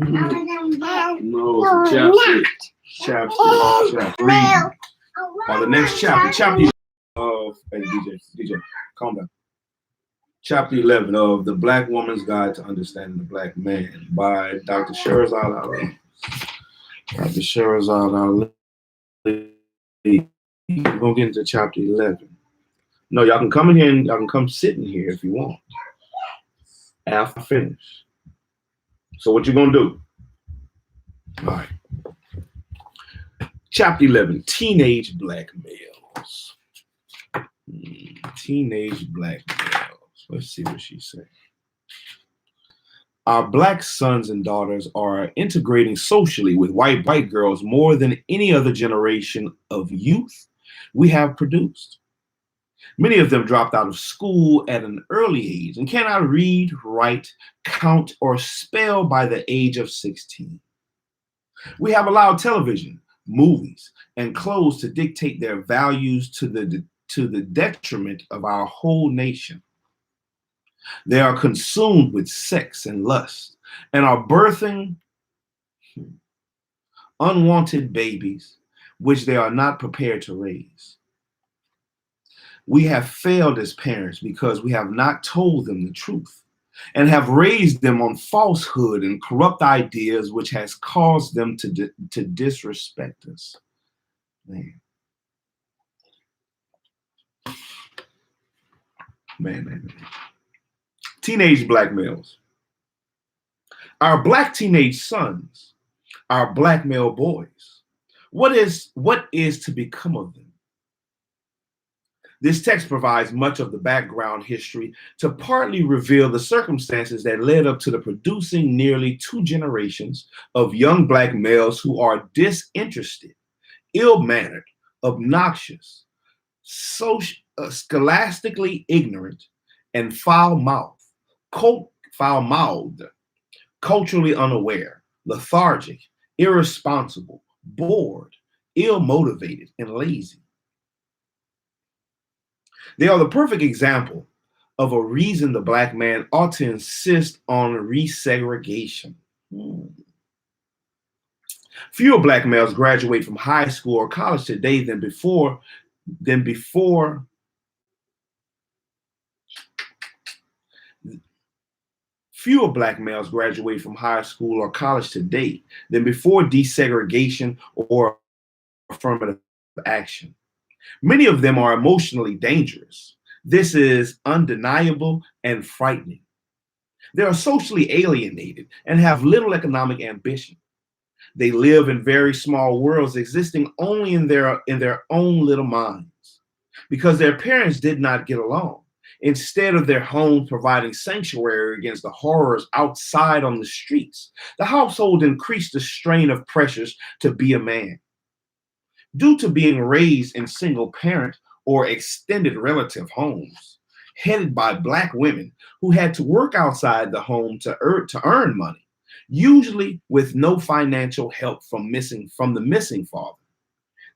No, it's chapstick. Chapstick. Read. Or the next chapter. Chapter of, hey, DJ, calm down. Chapter 11 of The Black Woman's Guide to Understanding the Black Man by Dr. Shahrazad Ali. Dr. Shahrazad Ali. We're going to get into chapter 11. No, y'all can come in here and y'all can come sit in here if you want after I finish. So what you going to do? All right. Chapter 11, Teenage Black Males. Teenage Black Males. Let's see what she said. Our Black sons and daughters are integrating socially with white girls more than any other generation of youth we have produced. Many of them dropped out of school at an early age and cannot read, write, count, or spell by the age of 16. We have allowed television, movies, and clothes to dictate their values to the detriment of our whole nation. They are consumed with sex and lust and are birthing unwanted babies, which they are not prepared to raise. We have failed as parents because we have not told them the truth and have raised them on falsehood and corrupt ideas, which has caused them to disrespect us. Man. Teenage black males. Our Black teenage sons, our Black male boys. What is to become of them? This text provides much of the background history to partly reveal the circumstances that led up to the producing nearly 2 generations of young Black males who are disinterested, ill-mannered, obnoxious, scholastically ignorant, and foul-mouthed, culturally unaware, lethargic, irresponsible, bored, ill-motivated, and lazy. They are the perfect example of a reason the Black man ought to insist on resegregation. Fewer Black males graduate from high school or college today than before. Fewer Black males graduate from high school or college today than before desegregation or affirmative action. Many of them are emotionally dangerous. This is undeniable and frightening. They are socially alienated and have little economic ambition. They live in very small worlds, existing only in their own little minds, because their parents did not get along. Instead of their homes providing sanctuary against the horrors outside on the streets, the household increased the strain of pressures to be a man. Due to being raised in single parent or extended relative homes, headed by Black women who had to work outside the home to earn money, usually with no financial help from the missing father.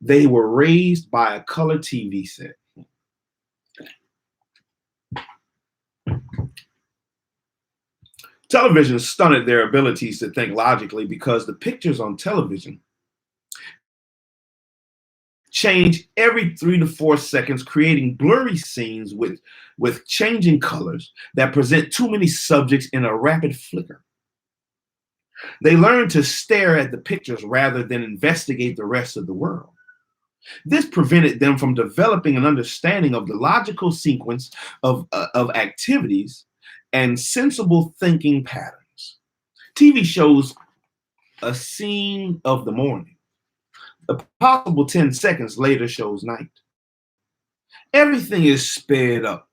They were raised by a color TV set. Television stunted their abilities to think logically because the pictures on television change every 3 to 4 seconds, creating blurry scenes with changing colors that present too many subjects in a rapid flicker. They learn to stare at the pictures rather than investigate the rest of the world. This prevented them from developing an understanding of the logical sequence of activities and sensible thinking patterns. TV shows a scene of the morning. A possible 10 seconds later shows night. Everything is sped up,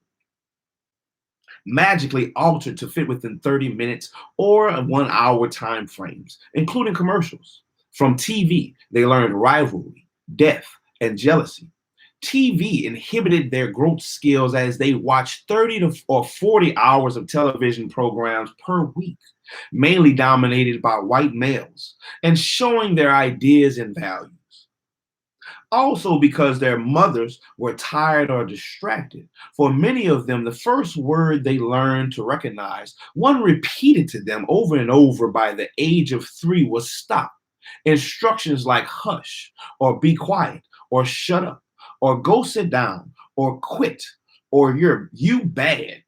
magically altered to fit within 30 minutes or 1 hour time frames, including commercials. From TV, they learned rivalry, death, and jealousy. TV inhibited their growth skills as they watched 30 or 40 hours of television programs per week, mainly dominated by white males, and showing their ideas and values. Also, because their mothers were tired or distracted. For many of them, the first word they learned to recognize, one repeated to them over and over by the age of 3, was stop. Instructions like hush, or be quiet, or shut up, or go sit down, or quit, or you bad,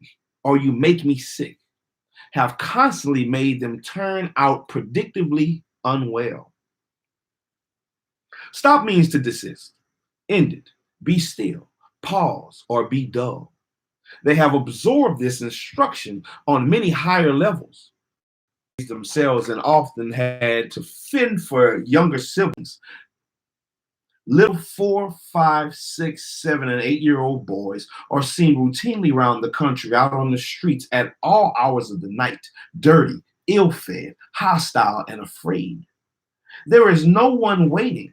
or you make me sick, have constantly made them turn out predictably unwell. Stop means to desist, end it, be still, pause, or be dull. They have absorbed this instruction on many higher levels themselves and often had to fend for younger siblings. Little 4, 5, 6, 7, and 8-year-old boys are seen routinely around the country out on the streets at all hours of the night, dirty, ill-fed, hostile, and afraid. There is no one waiting.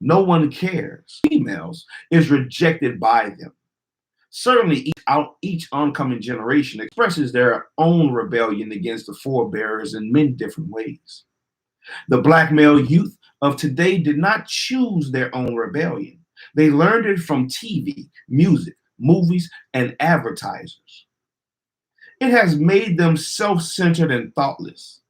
No one cares. Females is rejected by them. Certainly, each oncoming generation expresses their own rebellion against the forebears in many different ways. The black male youth of today did not choose their own rebellion. They learned it from TV, music, movies, and advertisers. It has made them self-centered and thoughtless.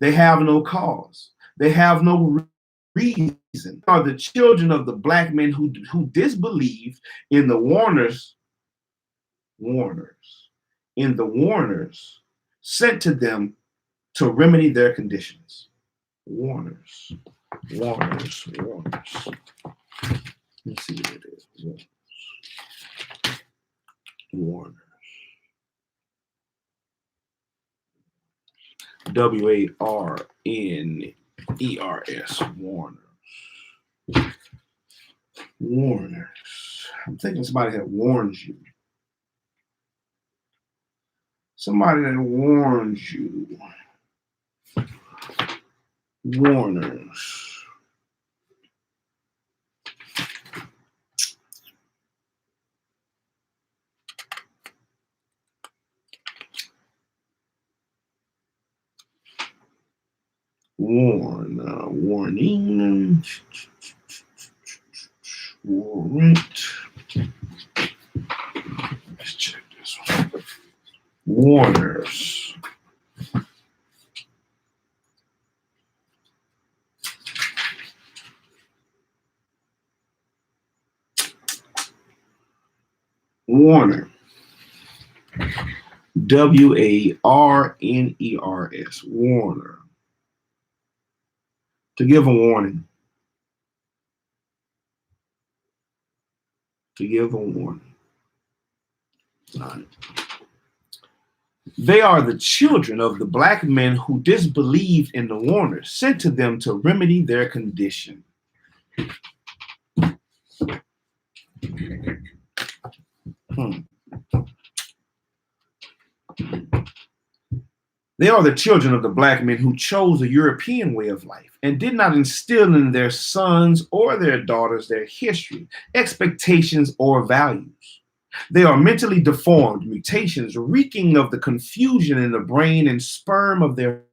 They have no cause. They have no reason. Are the children of the black men who disbelieve in the warners, in the warners sent to them to remedy their conditions. Warners. Let's see what it is. Warners. WARNERS. Warners. I'm thinking somebody that warns you. Somebody that warns you. Warners. Warning. Warrant. Let's check this one. Warners. Warner. WARNERS. Warner. To give a warning. To give a warning. They are the children of the black men who disbelieved in the warners sent to them to remedy their condition. They are the children of the black men who chose a European way of life and did not instill in their sons or their daughters their history, expectations, or values. They are mentally deformed mutations reeking of the confusion in the brain and sperm of their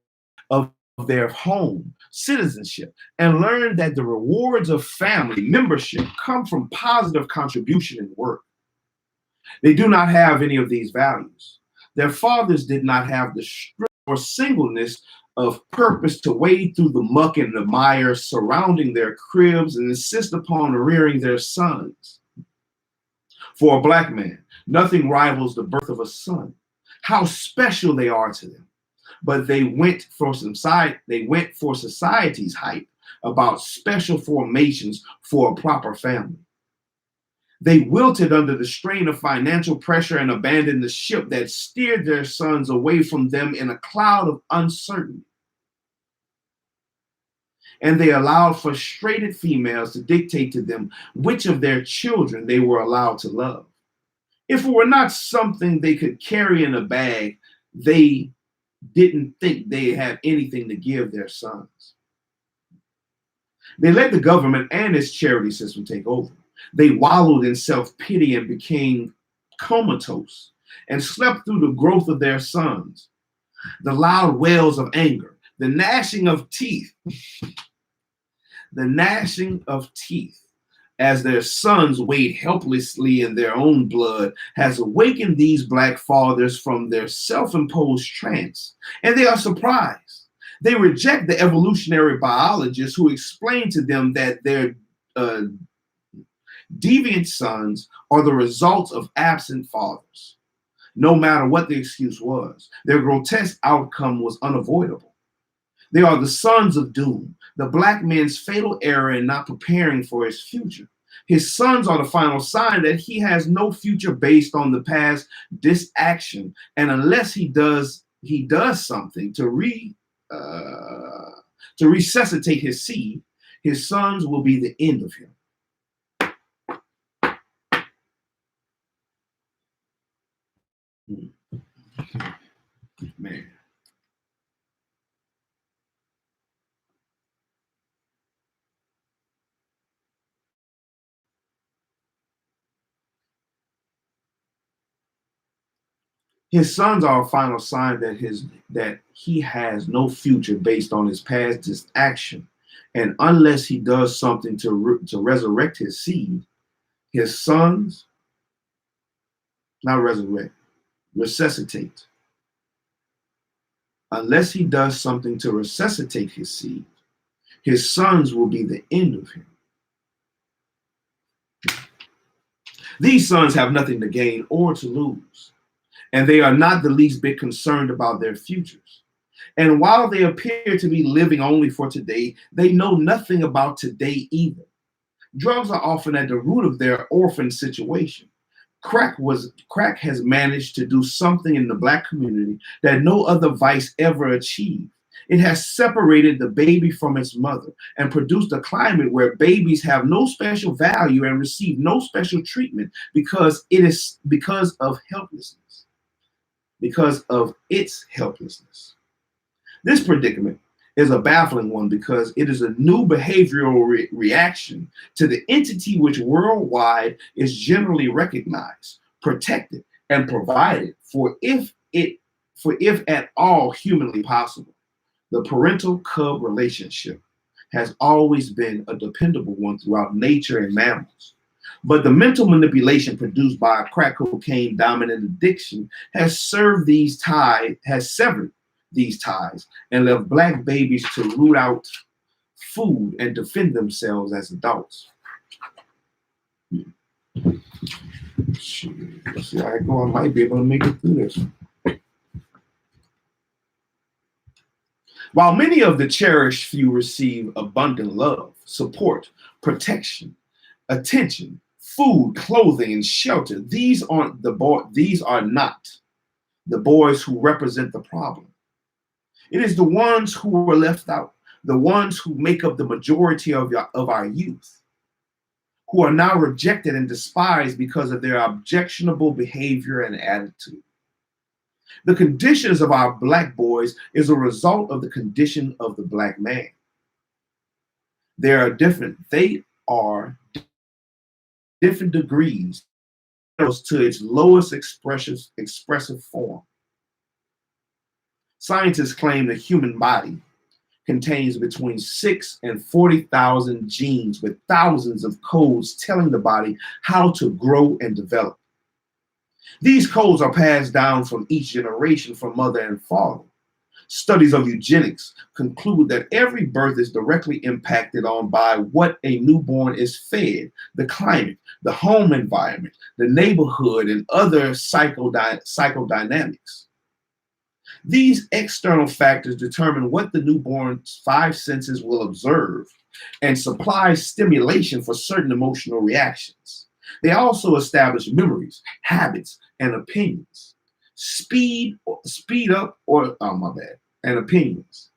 home, citizenship, and learn that the rewards of family membership come from positive contribution and work. They do not have any of these values. Their fathers did not have the strength or singleness of purpose to wade through the muck and the mire surrounding their cribs and insist upon rearing their sons. For a black man, nothing rivals the birth of a son. How special they are to them. But they went for society's hype about special formations for a proper family. They wilted under the strain of financial pressure and abandoned the ship that steered their sons away from them in a cloud of uncertainty. And they allowed frustrated females to dictate to them which of their children they were allowed to love. If it were not something they could carry in a bag, they didn't think they had anything to give their sons. They let the government and its charity system take over. They wallowed in self-pity and became comatose and slept through the growth of their sons. The loud wails of anger, the gnashing of teeth as their sons wade helplessly in their own blood, has awakened these black fathers from their self-imposed trance, and they are surprised. They reject the evolutionary biologists who explain to them that their uh, deviant sons are the results of absent fathers. No matter what the excuse was, their grotesque outcome was unavoidable. They are the sons of doom, the black man's fatal error in not preparing for his future. His sons are the final sign that he has no future based on the past disaction, and unless he does something to resuscitate his seed, his sons will be the end of him. Man. His sons are a final sign that he has no future based on his past disaction, and unless he does something to resurrect his seed, his sons not resurrect, resuscitate. Unless he does something to resuscitate his seed, his sons will be the end of him. These sons have nothing to gain or to lose, and they are not the least bit concerned about their futures. And while they appear to be living only for today, they know nothing about today either. Drugs are often at the root of their orphan situation. Crack has managed to do something in the black community that no other vice ever achieved. It has separated the baby from its mother and produced a climate where babies have no special value and receive no special treatment because of helplessness, because of its helplessness. This predicament is a baffling one because it is a new behavioral reaction to the entity which worldwide is generally recognized, protected, and provided for if at all humanly possible. The parental-cub relationship has always been a dependable one throughout nature and mammals. But the mental manipulation produced by a crack cocaine dominant addiction has severed these ties and left black babies to root out food and defend themselves as adults. Let's see how I go. I might be able to make it through this. While many of the cherished few receive abundant love, support, protection, attention, food, clothing, and shelter, these are not the boys who represent the problem. It is the ones who were left out, the ones who make up the majority of our youth, who are now rejected and despised because of their objectionable behavior and attitude. The conditions of our black boys is a result of the condition of the black man. They are different degrees to its lowest expressive form. Scientists claim the human body contains between 6 and 40,000 genes with thousands of codes telling the body how to grow and develop. These codes are passed down from each generation from mother and father. Studies of eugenics conclude that every birth is directly impacted on by what a newborn is fed, the climate, the home environment, the neighborhood, and other psychodynamics. These external factors determine what the newborn's 5 senses will observe and supply stimulation for certain emotional reactions. They also establish memories, habits, and opinions. And opinions.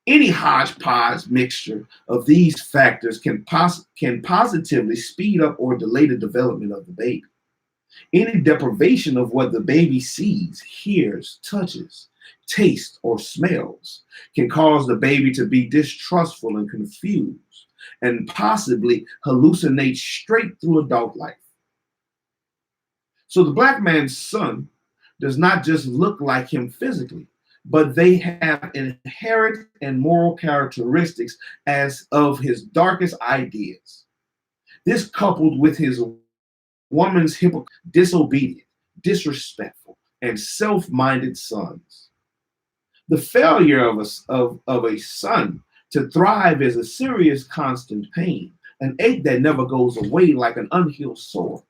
Any hodgepodge mixture of these factors can positively speed up or delay the development of the baby. Any deprivation of what the baby sees, hears, touches, tastes, or smells can cause the baby to be distrustful and confused and possibly hallucinate straight through adult life. So the black man's son does not just look like him physically, but they have inherent and moral characteristics as of his darkest ideas. This coupled with his woman's disobedient, disrespectful, and self-minded sons. The failure of a son to thrive is a serious constant pain, an ache that never goes away like an unhealed sore,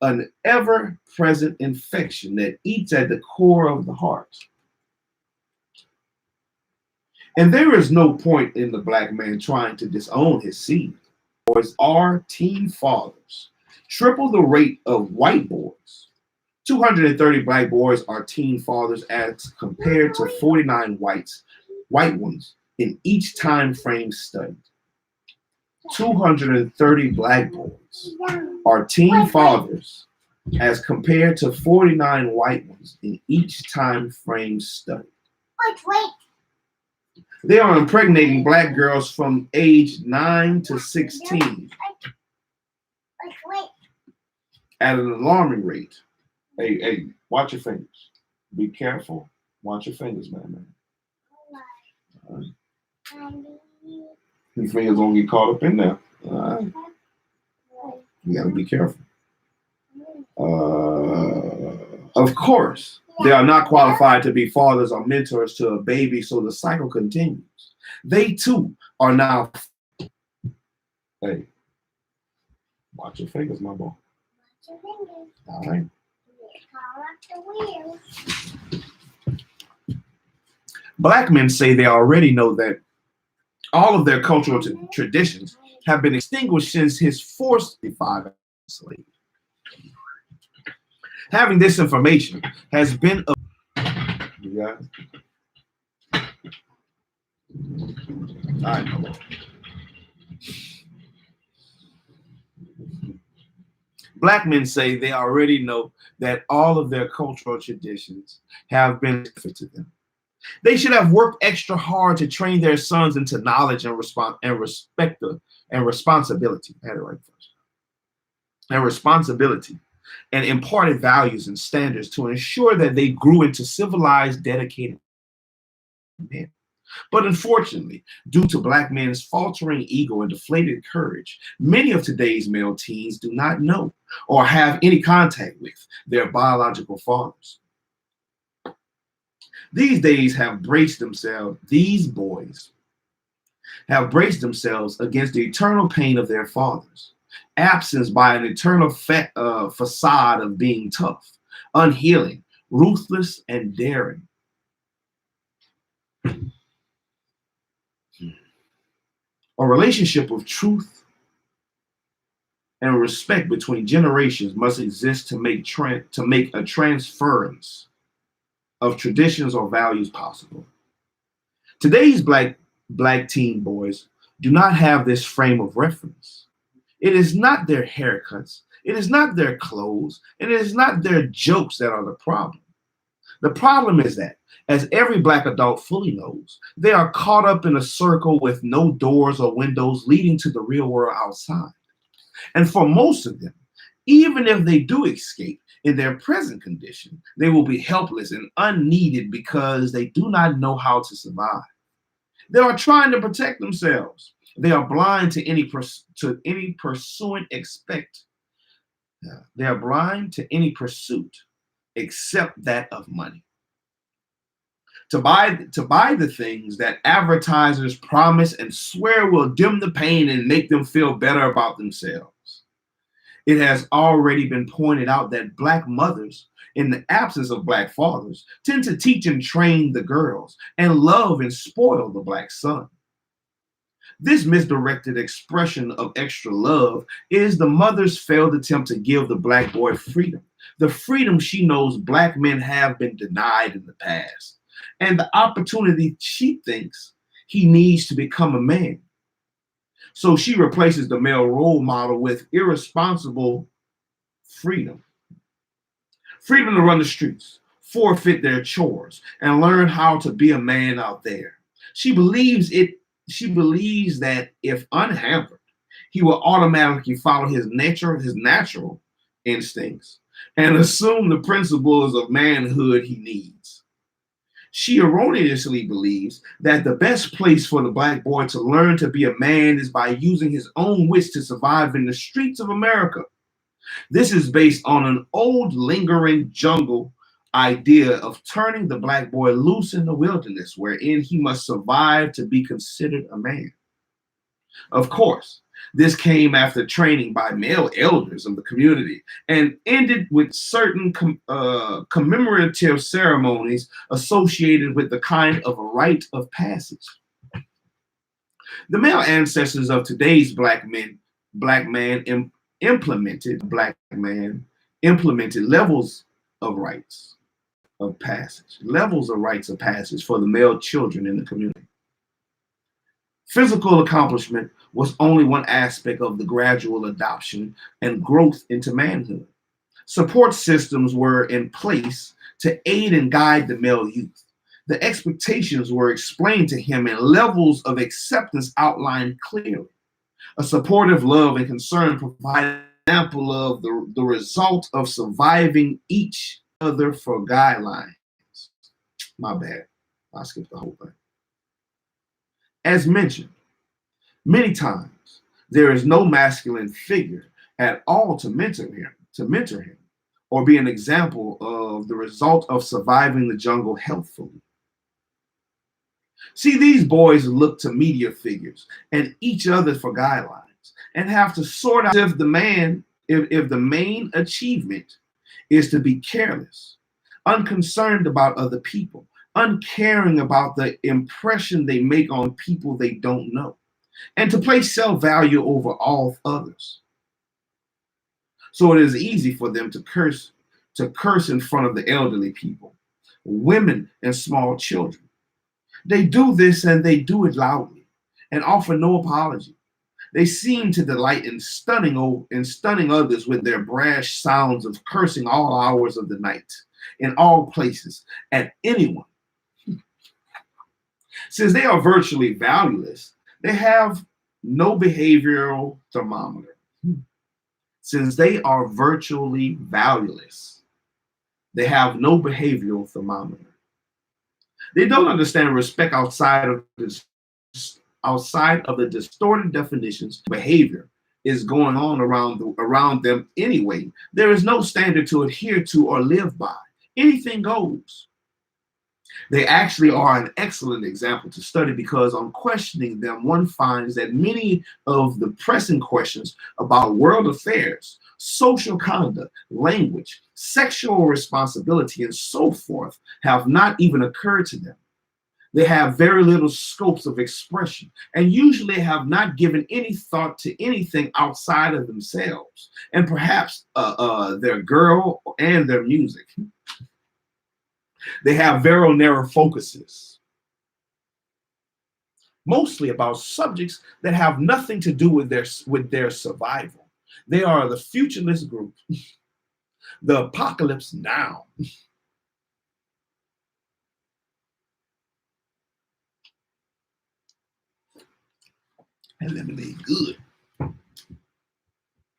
an ever-present infection that eats at the core of the heart. And there is no point in the black man trying to disown his seed. Boys are teen fathers, triple the rate of white boys. 230 black boys are teen fathers as compared to 49 white ones in each time frame studied. 230 black boys are teen fathers as compared to 49 white ones in each time frame studied. They are impregnating black girls from age 9 to 16 at an alarming rate. Hey, watch your fingers. Be careful. Watch your fingers, man. Your fingers don't get caught up in there. You gotta be careful. Of course, they are not qualified to be fathers or mentors to a baby, so the cycle continues. They too are now. Hey, watch your fingers, my boy. All right. Black men say they already know that all of their cultural traditions have been extinguished since his forced 5 slave. Having this information has been Black men say they already know that all of their cultural traditions have been to them. They should have worked extra hard to train their sons into knowledge and respect and responsibility. I had it right first. And responsibility and imparted values and standards to ensure that they grew into civilized, dedicated men. But unfortunately, due to black men's faltering ego and deflated courage, many of today's male teens do not know or have any contact with their biological fathers. These boys have braced themselves against the eternal pain of their fathers, absence by an eternal facade of being tough, unhealing, ruthless, and daring. A relationship of truth and respect between generations must exist to make a transference of traditions or values possible. Today's black teen boys do not have this frame of reference. It is not their haircuts, it is not their clothes, and it is not their jokes that are the problem. The problem is that, as every black adult fully knows, they are caught up in a circle with no doors or windows leading to the real world outside. And for most of them, even if they do escape in their present condition, they will be helpless and unneeded because they do not know how to survive. They are trying to protect themselves. They are blind to any pursuit except that of money. To buy the things that advertisers promise and swear will dim the pain and make them feel better about themselves. It has already been pointed out that black mothers, in the absence of black fathers, tend to teach and train the girls and love and spoil the black son. This misdirected expression of extra love is the mother's failed attempt to give the black boy freedom, the freedom she knows black men have been denied in the past, and the opportunity she thinks he needs to become a man. So she replaces the male role model with irresponsible freedom. Freedom to run the streets, forfeit their chores, and learn how to be a man out there. She believes that if unhampered, he will automatically follow his natural instincts and assume the principles of manhood he needs. She erroneously believes that the best place for the black boy to learn to be a man is by using his own wits to survive in the streets of America. This is based on an old lingering jungle idea of turning the black boy loose in the wilderness, wherein he must survive to be considered a man. Of course, this came after training by male elders of the community and ended with certain commemorative ceremonies associated with the kind of a rite of passage. The male ancestors of today's black man implemented levels of rites of passage for the male children in the community. Physical accomplishment was only one aspect of the gradual adoption and growth into manhood. Support systems were in place to aid and guide the male youth. The expectations were explained to him and levels of acceptance outlined clearly. A supportive love and concern provided an example of the result of surviving each other for guidelines. My bad. I skipped the whole thing. As mentioned, many times there is no masculine figure at all to mentor him, or be an example of the result of surviving the jungle healthfully. See, these boys look to media figures and each other for guidelines and have to sort out if the main achievement is to be careless, unconcerned about other people, uncaring about the impression they make on people they don't know, and to place self-value over all others. So it is easy for them to curse in front of the elderly people, women, and small children. They do this and they do it loudly and offer no apology. They seem to delight in stunning others with their brash sounds of cursing all hours of the night, in all places, at anyone. Since they are virtually valueless, they have no behavioral thermometer. Since they are virtually valueless, they have no behavioral thermometer. They don't understand respect outside of the distorted definitions of behavior is going on around them anyway. There is no standard to adhere to or live by. Anything goes. They actually are an excellent example to study because on questioning them, one finds that many of the pressing questions about world affairs, social conduct, language, sexual responsibility, and so forth have not even occurred to them. They have very little scopes of expression and usually have not given any thought to anything outside of themselves and perhaps their girl and their music. They have very narrow focuses, mostly about subjects that have nothing to do with their survival. They are the futureless group, the apocalypse now. And lemonade good.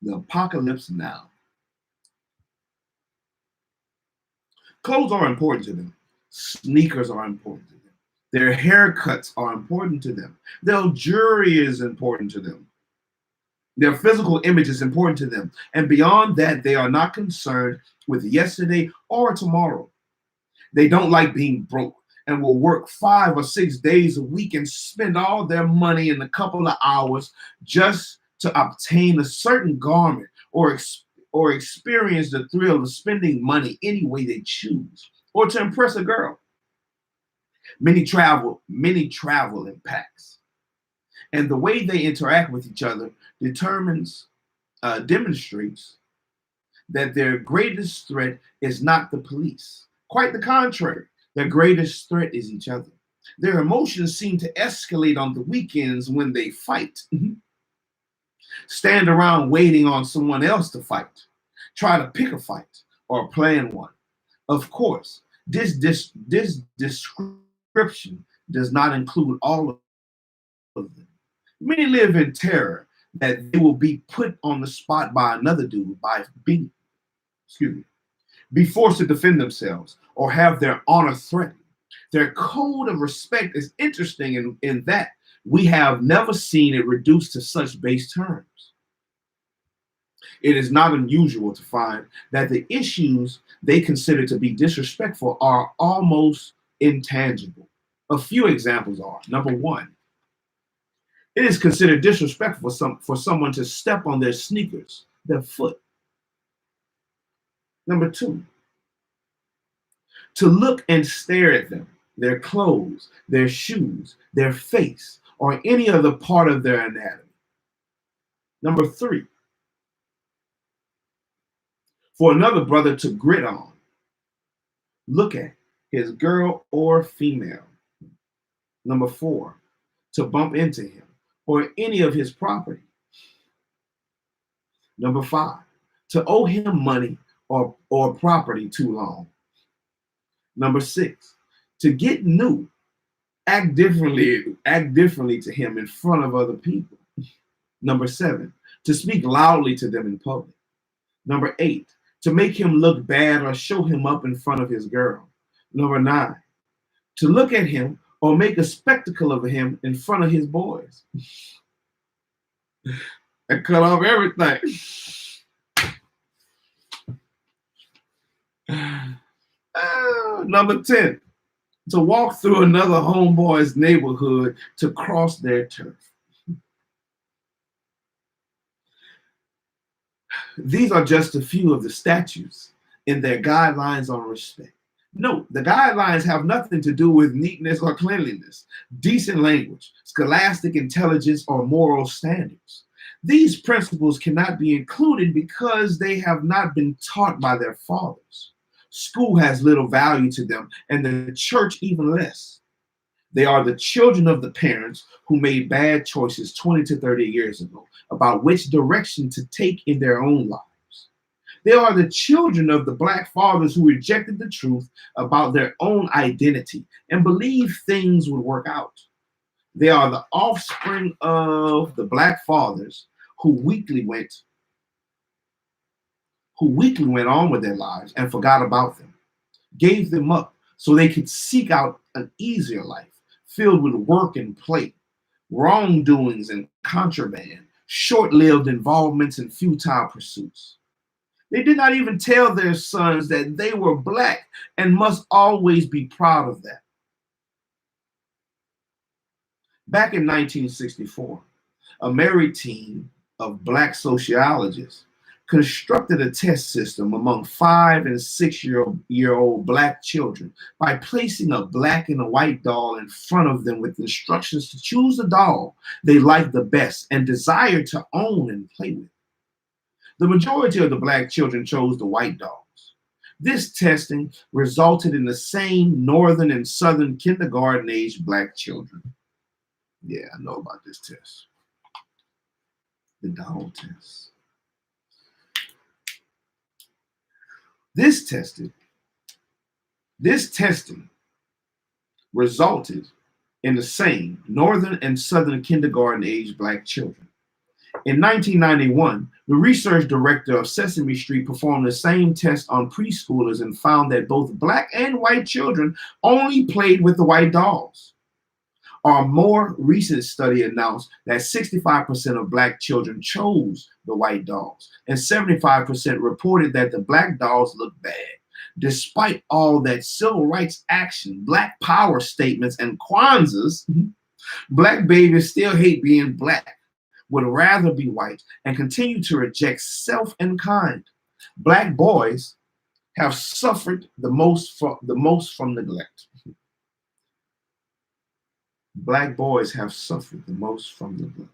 The apocalypse now. Clothes are important to them. Sneakers are important to them. Their haircuts are important to them. Their jewelry is important to them. Their physical image is important to them. And beyond that, they are not concerned with yesterday or tomorrow. They don't like being broke and will work 5 or 6 days a week and spend all their money in a couple of hours just to obtain a certain garment or experience the thrill of spending money any way they choose or to impress a girl. Many travel in packs. And the way they interact with each other demonstrates that their greatest threat is not the police. Quite the contrary, their greatest threat is each other. Their emotions seem to escalate on the weekends when they fight. Stand around waiting on someone else to fight. Try to pick a fight or plan one. Of course, this description does not include all of them. Many live in terror that they will be put on the spot by another dude be forced to defend themselves or have their honor threatened. Their code of respect is interesting in that we have never seen it reduced to such base terms. It is not unusual to find that the issues they consider to be disrespectful are almost intangible. A few examples are: number one, it is considered disrespectful for someone to step on their sneakers, their foot. Number two, to look and stare at them, their clothes, their shoes, their face, or any other part of their anatomy. Number three, for another brother to grit on, look at his girl or female. Number four, to bump into him or any of his property. Number five, to owe him money or property too long. Number six, to get new, act differently to him in front of other people. Number seven, to speak loudly to them in public. Number eight, to make him look bad or show him up in front of his girl. Number nine, to look at him or make a spectacle of him in front of his boys. And cut off everything. Number 10, to walk through another homeboy's neighborhood to cross their turf. These are just a few of the statutes in their guidelines on respect. Note, the guidelines have nothing to do with neatness or cleanliness, decent language, scholastic intelligence, or moral standards. These principles cannot be included because they have not been taught by their fathers. School has little value to them, and the church even less. They are the children of the parents who made bad choices 20 to 30 years ago about which direction to take in their own lives. They are the children of the Black fathers who rejected the truth about their own identity and believed things would work out. They are the offspring of the Black fathers who weakly went on with their lives and forgot about them, gave them up so they could seek out an easier life filled with work and play, wrongdoings and contraband, short-lived involvements in futile pursuits. They did not even tell their sons that they were Black and must always be proud of that. Back in 1964, a married team of Black sociologists constructed a test system among 5 and 6-year-old Black children by placing a black and a white doll in front of them with instructions to choose the doll they liked the best and desired to own and play with. The majority of the Black children chose the white dolls. This testing resulted in the same northern and southern kindergarten-aged Black children. Yeah, I know about this test. The doll test. This testing resulted in the same northern and southern kindergarten-aged Black children. In 1991, the research director of Sesame Street performed the same test on preschoolers and found that both Black and white children only played with the white dolls. Our more recent study announced that 65% of Black children chose the white dolls, and 75% reported that the Black dolls looked bad. Despite all that civil rights action, Black power statements, and Kwanzas, Black babies still hate being Black, would rather be white, and continue to reject self and kind. Black boys have suffered the most from neglect. Black boys have suffered the most from neglect.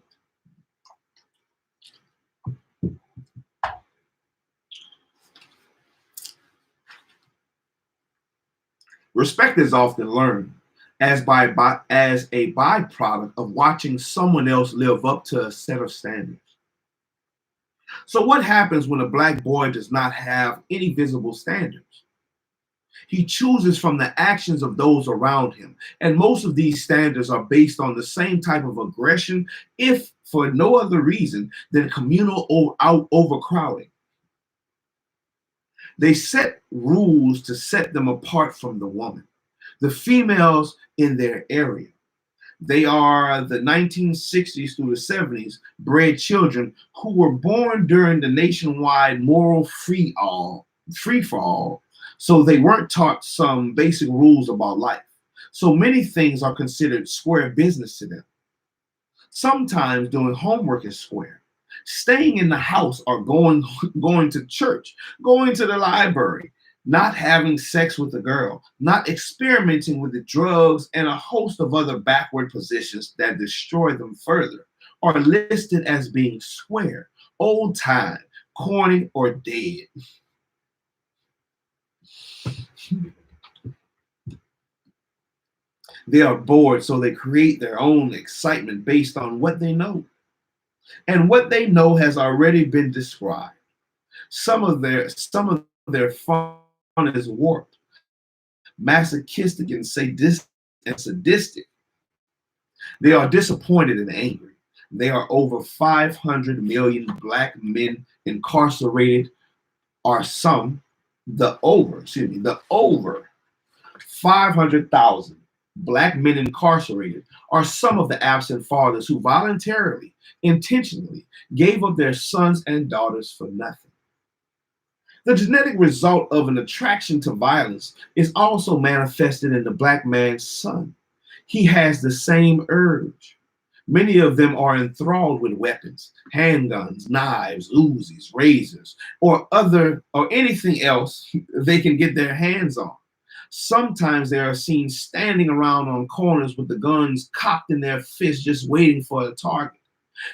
Respect is often learned as a byproduct of watching someone else live up to a set of standards. So what happens when a Black boy does not have any visible standards? He chooses from the actions of those around him. And most of these standards are based on the same type of aggression, if for no other reason than communal overcrowding. They set rules to set them apart from the woman. The females in their area. They are the 1960s through the 70s bred children who were born during the nationwide moral free for all, so they weren't taught some basic rules about life. So many things are considered square business to them. Sometimes doing homework is square. Staying in the house or going to church, going to the library, not having sex with a girl, not experimenting with the drugs, and a host of other backward positions that destroy them further are listed as being square, old time, corny, or dead. They are bored, so they create their own excitement based on what they know. And what they know has already been described. Some of their fun is warped, masochistic, and sadistic. They are disappointed and angry. There are over 500 million black men incarcerated, are some the over 500,000 black men incarcerated are some of the absent fathers who voluntarily, intentionally gave up their sons and daughters for nothing. The genetic result of an attraction to violence is also manifested in the black man's son. He has the same urge. Many of them are enthralled with weapons, handguns, knives, Uzis, razors, or anything else they can get their hands on. Sometimes they are seen standing around on corners with the guns cocked in their fists, just waiting for a target.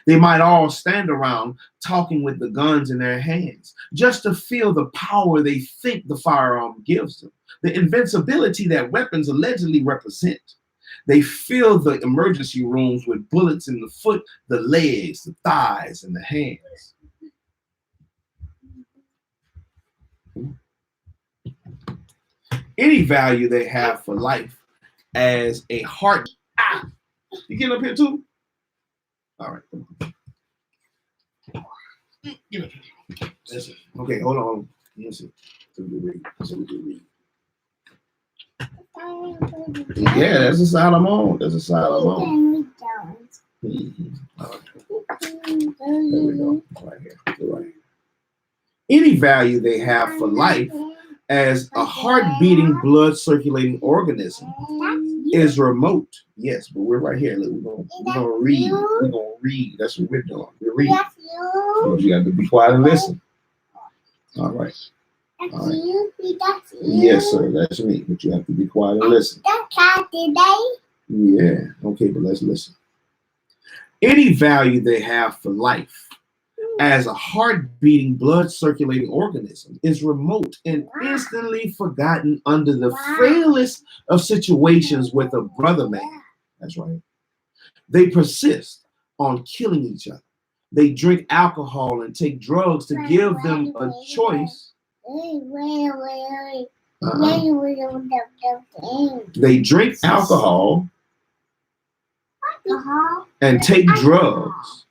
They might all stand around talking with the guns in their hands, just to feel the power they think the firearm gives them, the invincibility that weapons allegedly represent. They fill the emergency rooms with bullets in the foot, the legs, the thighs, and the hands. Any value they have for life as a heart. Ah, you getting up here too? All right. Come on. Get up here. That's it. Okay, hold on. Let's see. So we can read. Yeah, that's the side I'm on. That's the side I'm on. All right. There we go. Right here. Right here. Any value they have for life as a heart-beating, blood-circulating organism is remote. Yes, but we're right here. Look, we're gonna read. We're gonna read. That's what we're doing. We're reading. So you got to be quiet and listen. All right. All right. Yes, sir. That's me. But you have to be quiet and listen. Yeah. Okay, but let's listen. Any value they have for life as a heart-beating, blood-circulating organism is remote and instantly forgotten under the frailest of situations with a brother man. That's right. They persist on killing each other. They drink alcohol and take drugs to give them a choice. They drink alcohol and take drugs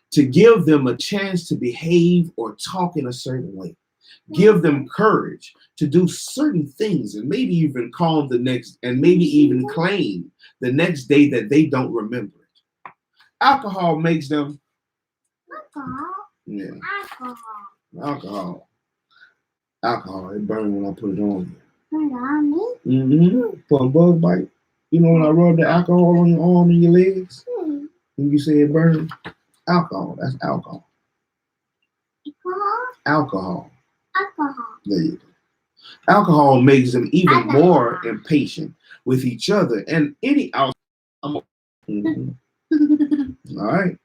to give them a chance to behave or talk in a certain way, give them courage to do certain things, and maybe even claim the next day that they don't remember it. Alcohol makes them alcohol. It burns when I put it on you. For a bug bite. You know when I rub the alcohol on your arm and your legs, and you say it burns. Alcohol. That's alcohol. Alcohol. There you go. Alcohol makes them even more impatient with each other and any outside. All right.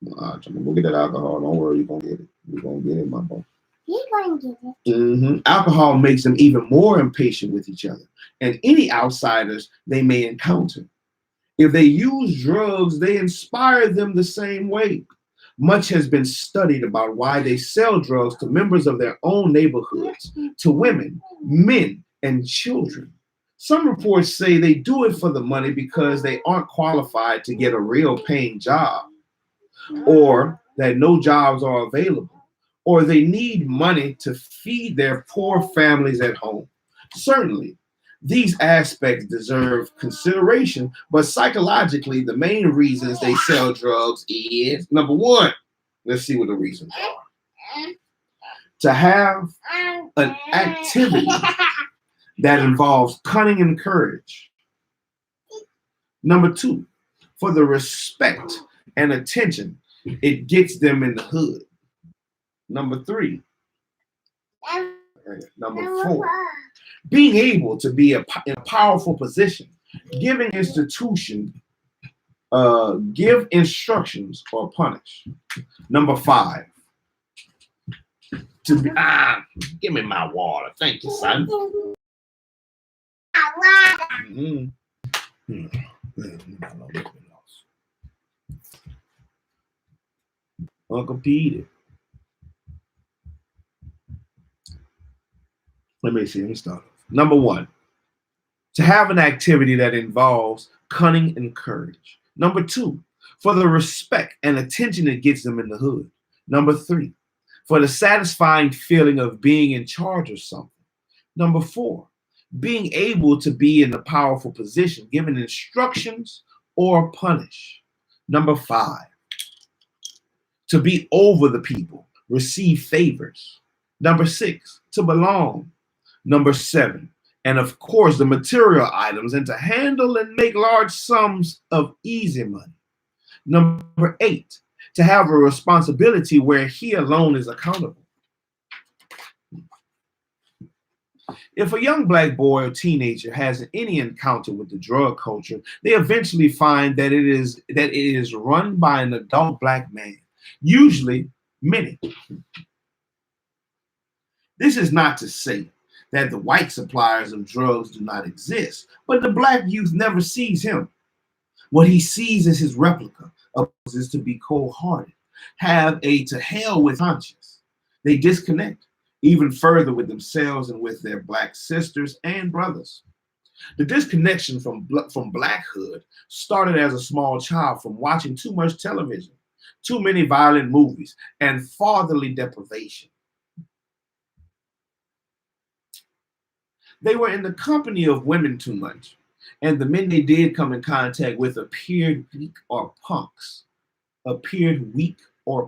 I'm gonna go get that alcohol. Don't worry, you're gonna get it. You're gonna get it, my boy. You're gonna get it. Alcohol makes them even more impatient with each other and any outsiders they may encounter. If they use drugs, they inspire them the same way. Much has been studied about why they sell drugs to members of their own neighborhoods, to women, men, and children. Some reports say they do it for the money because they aren't qualified to get a real paying job, or that no jobs are available, or they need money to feed their poor families at home. Certainly, These aspects deserve consideration, but psychologically, the main reasons they sell drugs is number one, let's see what the reasons are. To have an activity that involves cunning and courage. Number two, for the respect and attention it gets them in the hood. Number three. Number four, being able to be in a powerful position, giving institution, give instructions or punish. Number five, to be, give me my water. Thank you, son. Mm-hmm. Uncle Peter. Let me see. Let me start. Number one, to have an activity that involves cunning and courage. Number two, for the respect and attention it gets them in the hood. Number three, for the satisfying feeling of being in charge of something. Number four, being able to be in a powerful position, giving instructions or punish. Number five, to be over the people, receive favors. Number six, to belong. Number seven, and of course the material items, and to handle and make large sums of easy money. Number eight, to have a responsibility where he alone is accountable. If a young black boy or teenager has any encounter with the drug culture, they eventually find that it is run by an adult black man, usually many. This is not to say that the white suppliers of drugs do not exist, but the black youth never sees him. What he sees is his replica of is to be cold-hearted, have a to hell with conscience. They disconnect even further with themselves and with their black sisters and brothers. The disconnection from blackhood started as a small child from watching too much television, too many violent movies, and fatherly deprivation. They were in the company of women too much, and the men they did come in contact with appeared weak or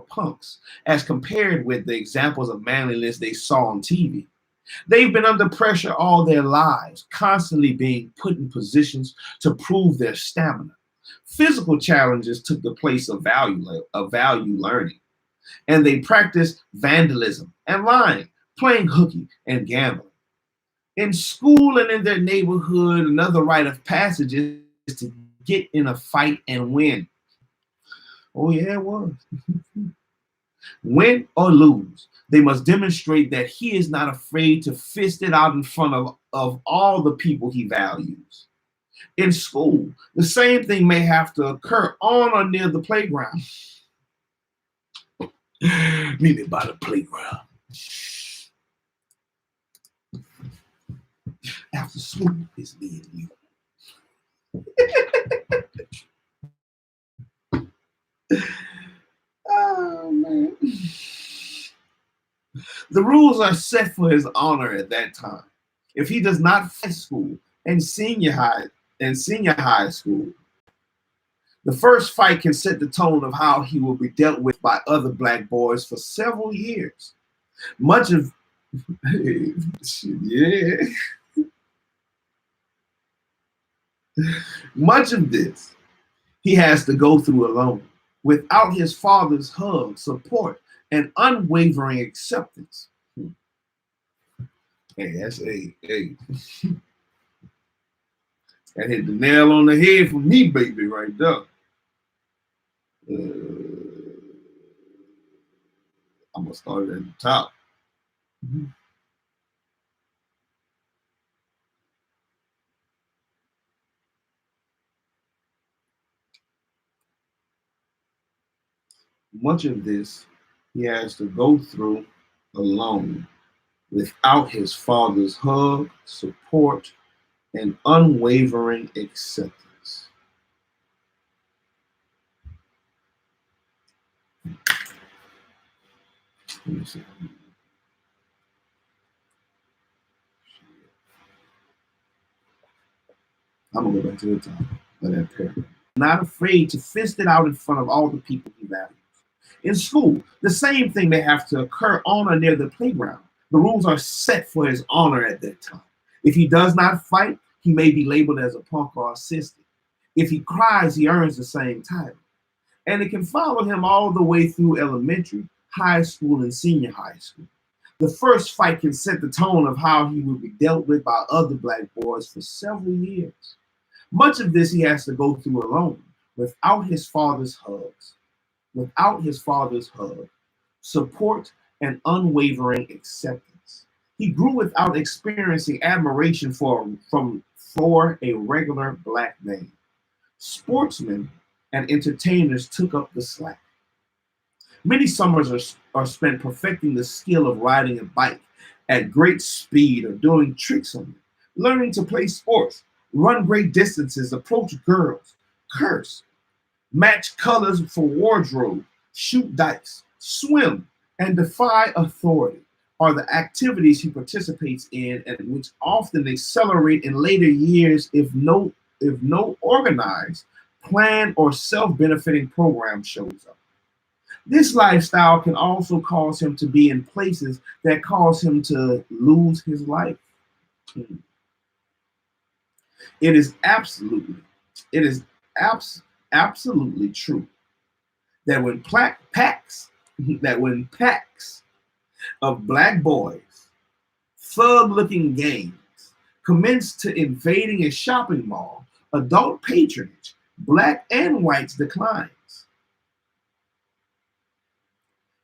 punks, as compared with the examples of manliness they saw on TV. They've been under pressure all their lives, constantly being put in positions to prove their stamina. Physical challenges took the place of value learning, and they practiced vandalism and lying, playing hooky and gambling. In school and in their neighborhood, another rite of passage is to get in a fight and win. Oh, yeah, it was. Win or lose, they must demonstrate that he is not afraid to fist it out in front of all the people he values. In school, the same thing may have to occur on or near the playground. Meet me by the playground. After school, it's me and you. Oh, man. The rules are set for his honor at that time. If he does not finish school and senior high school, the first fight can set the tone of how he will be dealt with by other black boys for several years. Much of yeah. Much of this he has to go through alone, without his father's hug, support, and unwavering acceptance. Hey, that's hey. That hit the nail on the head for me, baby, right there. I'm gonna start at the top. Much of this he has to go through alone, without his father's hug, support, and unwavering acceptance. Let me see. I'm gonna go back to the top of that paragraph. Not afraid to fist it out in front of all the people he values. In school, the same thing may have to occur on or near the playground. The rules are set for his honor at that time. If he does not fight, he may be labeled as a punk or a sissy. If he cries, he earns the same title. And it can follow him all the way through elementary, high school, and senior high school. The first fight can set the tone of how he will be dealt with by other black boys for several years. Much of this he has to go through alone, without his father's hugs, support, and unwavering acceptance. He grew without experiencing admiration for a regular black man. Sportsmen and entertainers took up the slack. Many summers are spent perfecting the skill of riding a bike at great speed or doing tricks on it, learning to play sports, run great distances, approach girls, curse, match colors for wardrobe, shoot dice, swim, and defy authority are the activities he participates in, and which often accelerate in later years if no organized, planned, or self-benefiting program shows up. This lifestyle can also cause him to be in places that cause him to lose his life. It is absolutely true that when packs of black boys, thug-looking gangs, commence to invading a shopping mall, adult patronage, black and whites declines.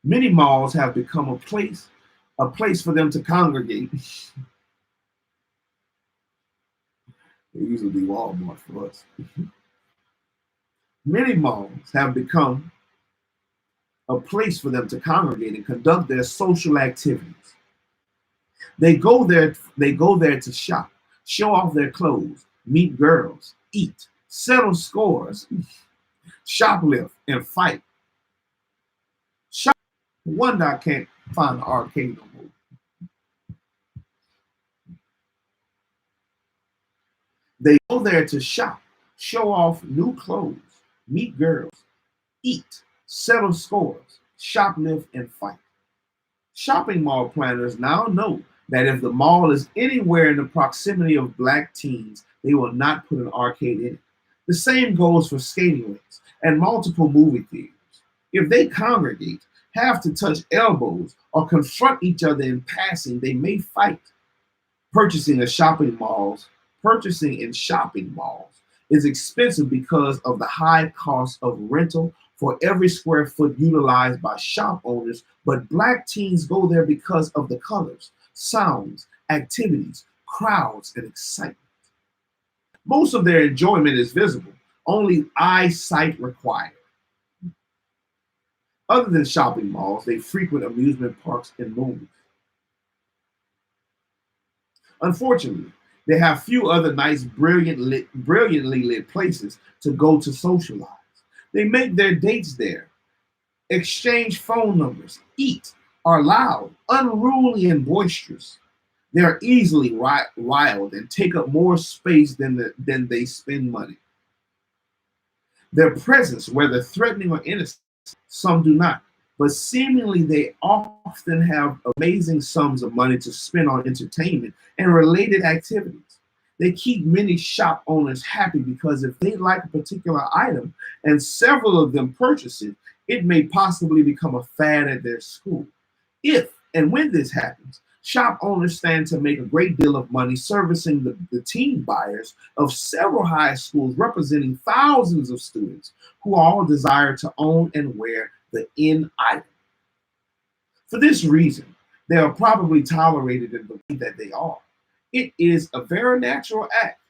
Many malls have become a place for them to congregate. It used to be Walmart for us. Many malls have become a place for them to congregate and conduct their social activities. They go there to shop, show off their clothes, meet girls, eat, settle scores, shoplift, and fight. Wonder I can't find the arcade no more. They go there to shop, show off new clothes, meet girls, eat, settle scores, shoplift, and fight. Shopping mall planners now know that if the mall is anywhere in the proximity of black teens, they will not put an arcade in it. The same goes for skating rinks and multiple movie theaters. If they congregate, have to touch elbows, or confront each other in passing, they may fight. Purchasing in shopping malls is expensive because of the high cost of rental for every square foot utilized by shop owners, but black teens go there because of the colors, sounds, activities, crowds, and excitement. Most of their enjoyment is visible, only eyesight required. Other than shopping malls, they frequent amusement parks and movies. Unfortunately, they have few other nice, brilliantly lit places to go to socialize. They make their dates there, exchange phone numbers, eat, are loud, unruly, and boisterous. They are easily wild and take up more space than they spend money. Their presence, whether threatening or innocent, some do not, but seemingly they often have amazing sums of money to spend on entertainment and related activities. They keep many shop owners happy because if they like a particular item and several of them purchase it, it may possibly become a fad at their school. If and when this happens, shop owners stand to make a great deal of money servicing the teen buyers of several high schools representing thousands of students who all desire to own and wear the in item. For this reason, they are probably tolerated in the way that they are. It is a very natural act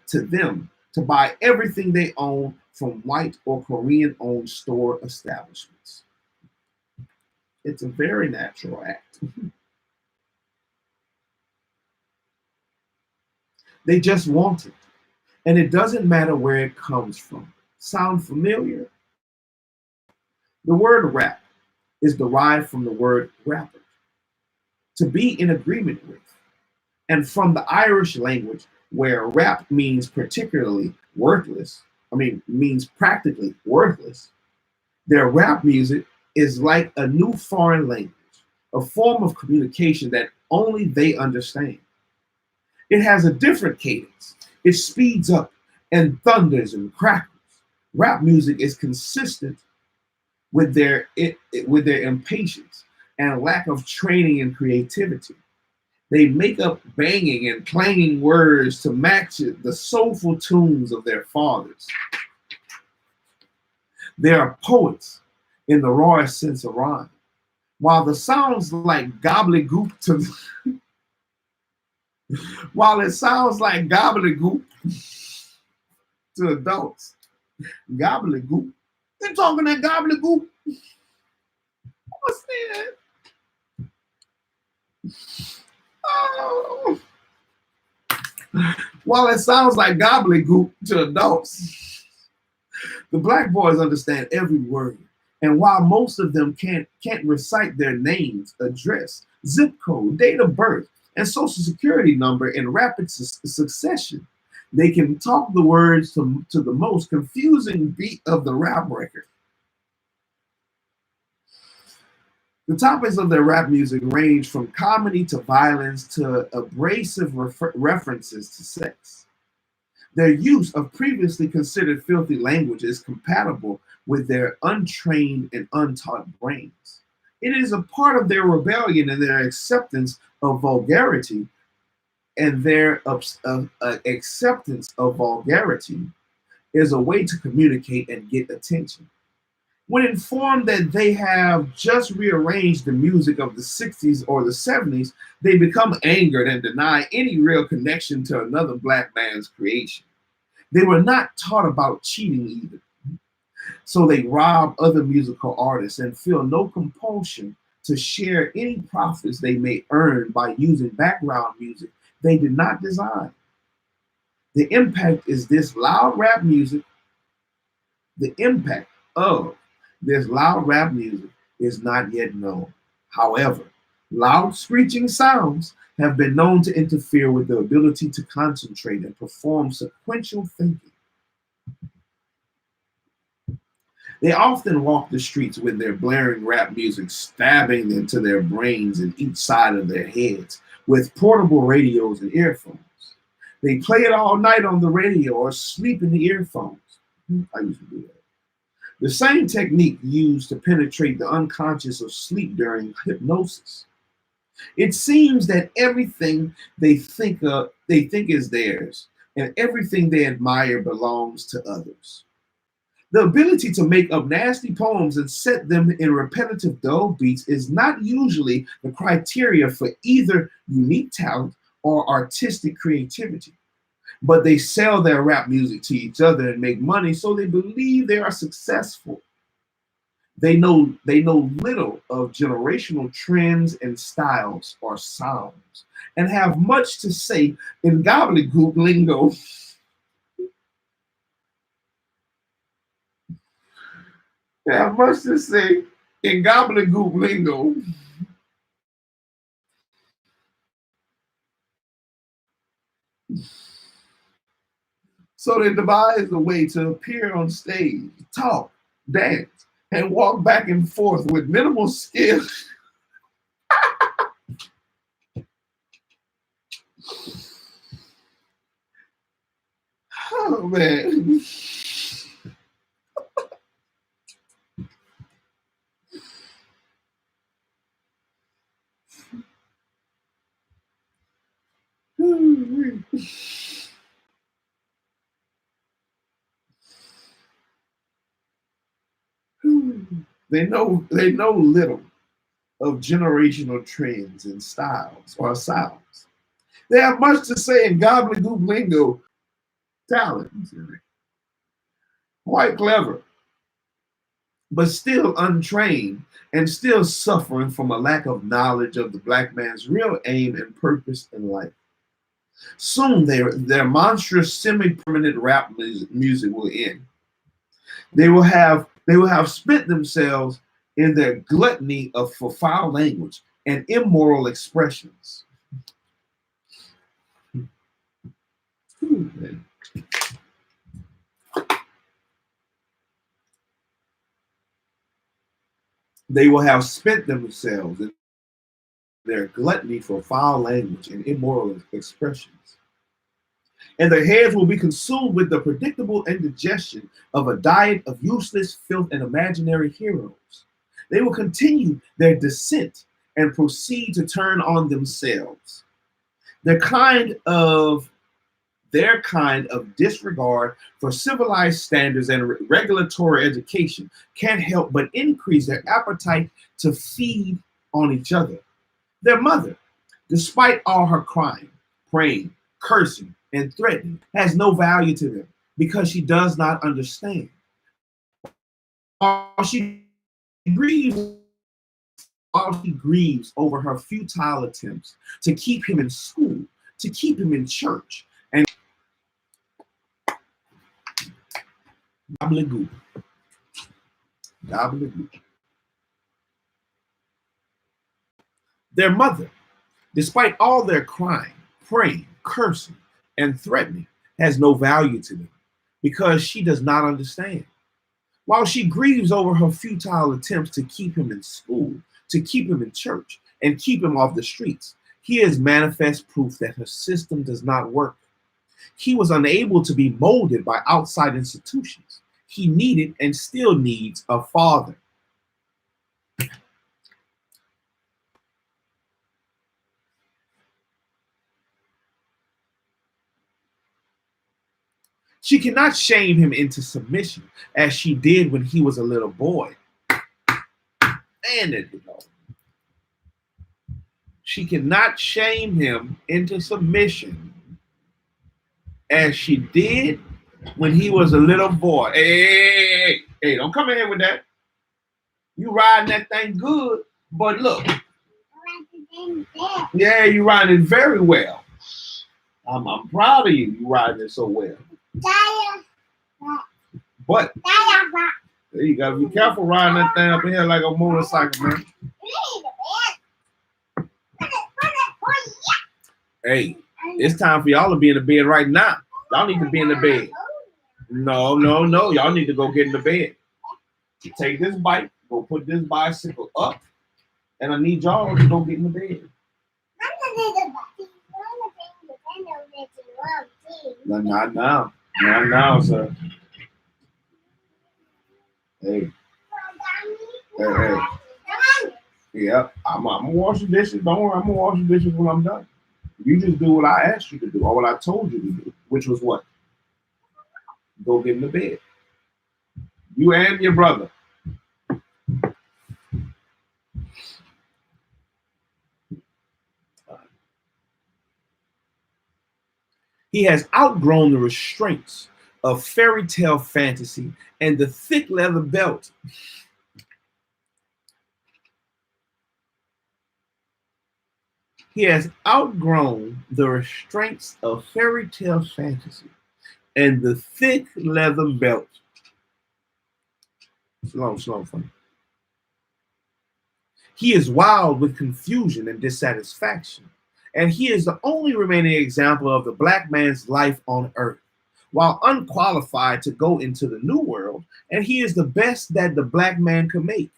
to them to buy everything they own from white or Korean-owned store establishments. It's a very natural act. They just want it. And it doesn't matter where it comes from. Sound familiar? The word rap is derived from the word rapper, to be in agreement with, and from the Irish language, where rap means particularly worthless, means practically worthless, their rap music is like a new foreign language, a form of communication that only they understand. It has a different cadence. It speeds up and thunders and crackles. Rap music is consistent with their impatience and lack of training and creativity. They make up banging and clanging words to match the soulful tunes of their fathers. They are poets in the rawest sense of rhyme. While the sounds like gobbledygook to while it sounds like gobbledygook to adults, gobbledygook. You talking that gobbledygook? What's that? Oh. While it sounds like gobbledygook to adults, the black boys understand every word. And while most of them can't recite their names, address, zip code, date of birth, and social security number in rapid succession, they can talk the words to the most confusing beat of the rap record. The topics of their rap music range from comedy to violence to abrasive references to sex. Their use of previously considered filthy language is compatible with their untrained and untaught brains. It is a part of their rebellion and their acceptance of vulgarity, and their acceptance of vulgarity is a way to communicate and get attention. When informed that they have just rearranged the music of the 60s or the 70s, they become angered and deny any real connection to another black man's creation. They were not taught about cheating either, so they rob other musical artists and feel no compulsion to share any profits they may earn by using background music they did not design. The impact is this loud rap music, the impact of this loud rap music is not yet known. However, loud screeching sounds have been known to interfere with the ability to concentrate and perform sequential thinking. They often walk the streets with their blaring rap music stabbing into their brains and each side of their heads with portable radios and earphones. They play it all night on the radio or sleep in the earphones. I used to do that. The same technique used to penetrate the unconscious of sleep during hypnosis. It seems that everything they think is theirs, and everything they admire belongs to others. The ability to make up nasty poems and set them in repetitive dull beats is not usually the criteria for either unique talent or artistic creativity. But they sell their rap music to each other and make money, so they believe they are successful. They know little of generational trends and styles or sounds, and have much to say in gobbledygook lingo. They have much to say in gobbledygook lingo. So they devised a way to appear on stage, talk, dance, and walk back and forth with minimal skill. Oh man. They know little of generational trends and styles or sounds. They have much to say in gobbledygook lingo talent. Quite clever, but still untrained and still suffering from a lack of knowledge of the black man's real aim and purpose in life. Soon their monstrous semi-permanent rap music will end. They will have spent themselves in their gluttony of for foul language and immoral expressions. Whew, they will have spent themselves in their gluttony for foul language and immoral expressions. And their heads will be consumed with the predictable indigestion of a diet of useless filth and imaginary heroes. They will continue their descent and proceed to turn on themselves. Their kind of disregard for civilized standards and regulatory education can't help but increase their appetite to feed on each other. Their mother, despite all her crying, praying, cursing, and threatening, has no value to them because she does not understand. While she grieves, while she grieves over her futile attempts to keep him in school, to keep him in church, and gobbledygook, gobbledygook. Their mother, despite all their crying, praying, cursing, and threatening, has no value to them because she does not understand. While she grieves over her futile attempts to keep him in school, to keep him in church, and keep him off the streets, he is manifest proof that her system does not work. He was unable to be molded by outside institutions. He needed and still needs a father. She cannot shame him into submission as she did when he was a little boy. And it, you know, she cannot shame him into submission as she did when he was a little boy. Hey, don't come in here with that. You riding that thing good, but look. Yeah, you riding it very well. I'm proud of you. You riding it so well. But you gotta be careful riding that thing up in here like a motorcycle, man. Hey, it's time for y'all to be in the bed right now. Y'all need to be in the bed. No. Y'all need to go get in the bed. Take this bike, go put this bicycle up, and I need y'all to go get in the bed. Not now. Not now, sir. Hey. Yeah, I'm gonna wash the dishes. Don't worry, I'm gonna wash the dishes when I'm done. You just do what I asked you to do, or what I told you to do, which was what? Go get in the bed. You and your brother. He has outgrown the restraints of fairy tale fantasy and the thick leather belt. He has outgrown the restraints of fairy tale fantasy and the thick leather belt. Slow, funny. He is wild with confusion and dissatisfaction, and he is the only remaining example of the black man's life on earth, while unqualified to go into the new world, and he is the best that the black man could make.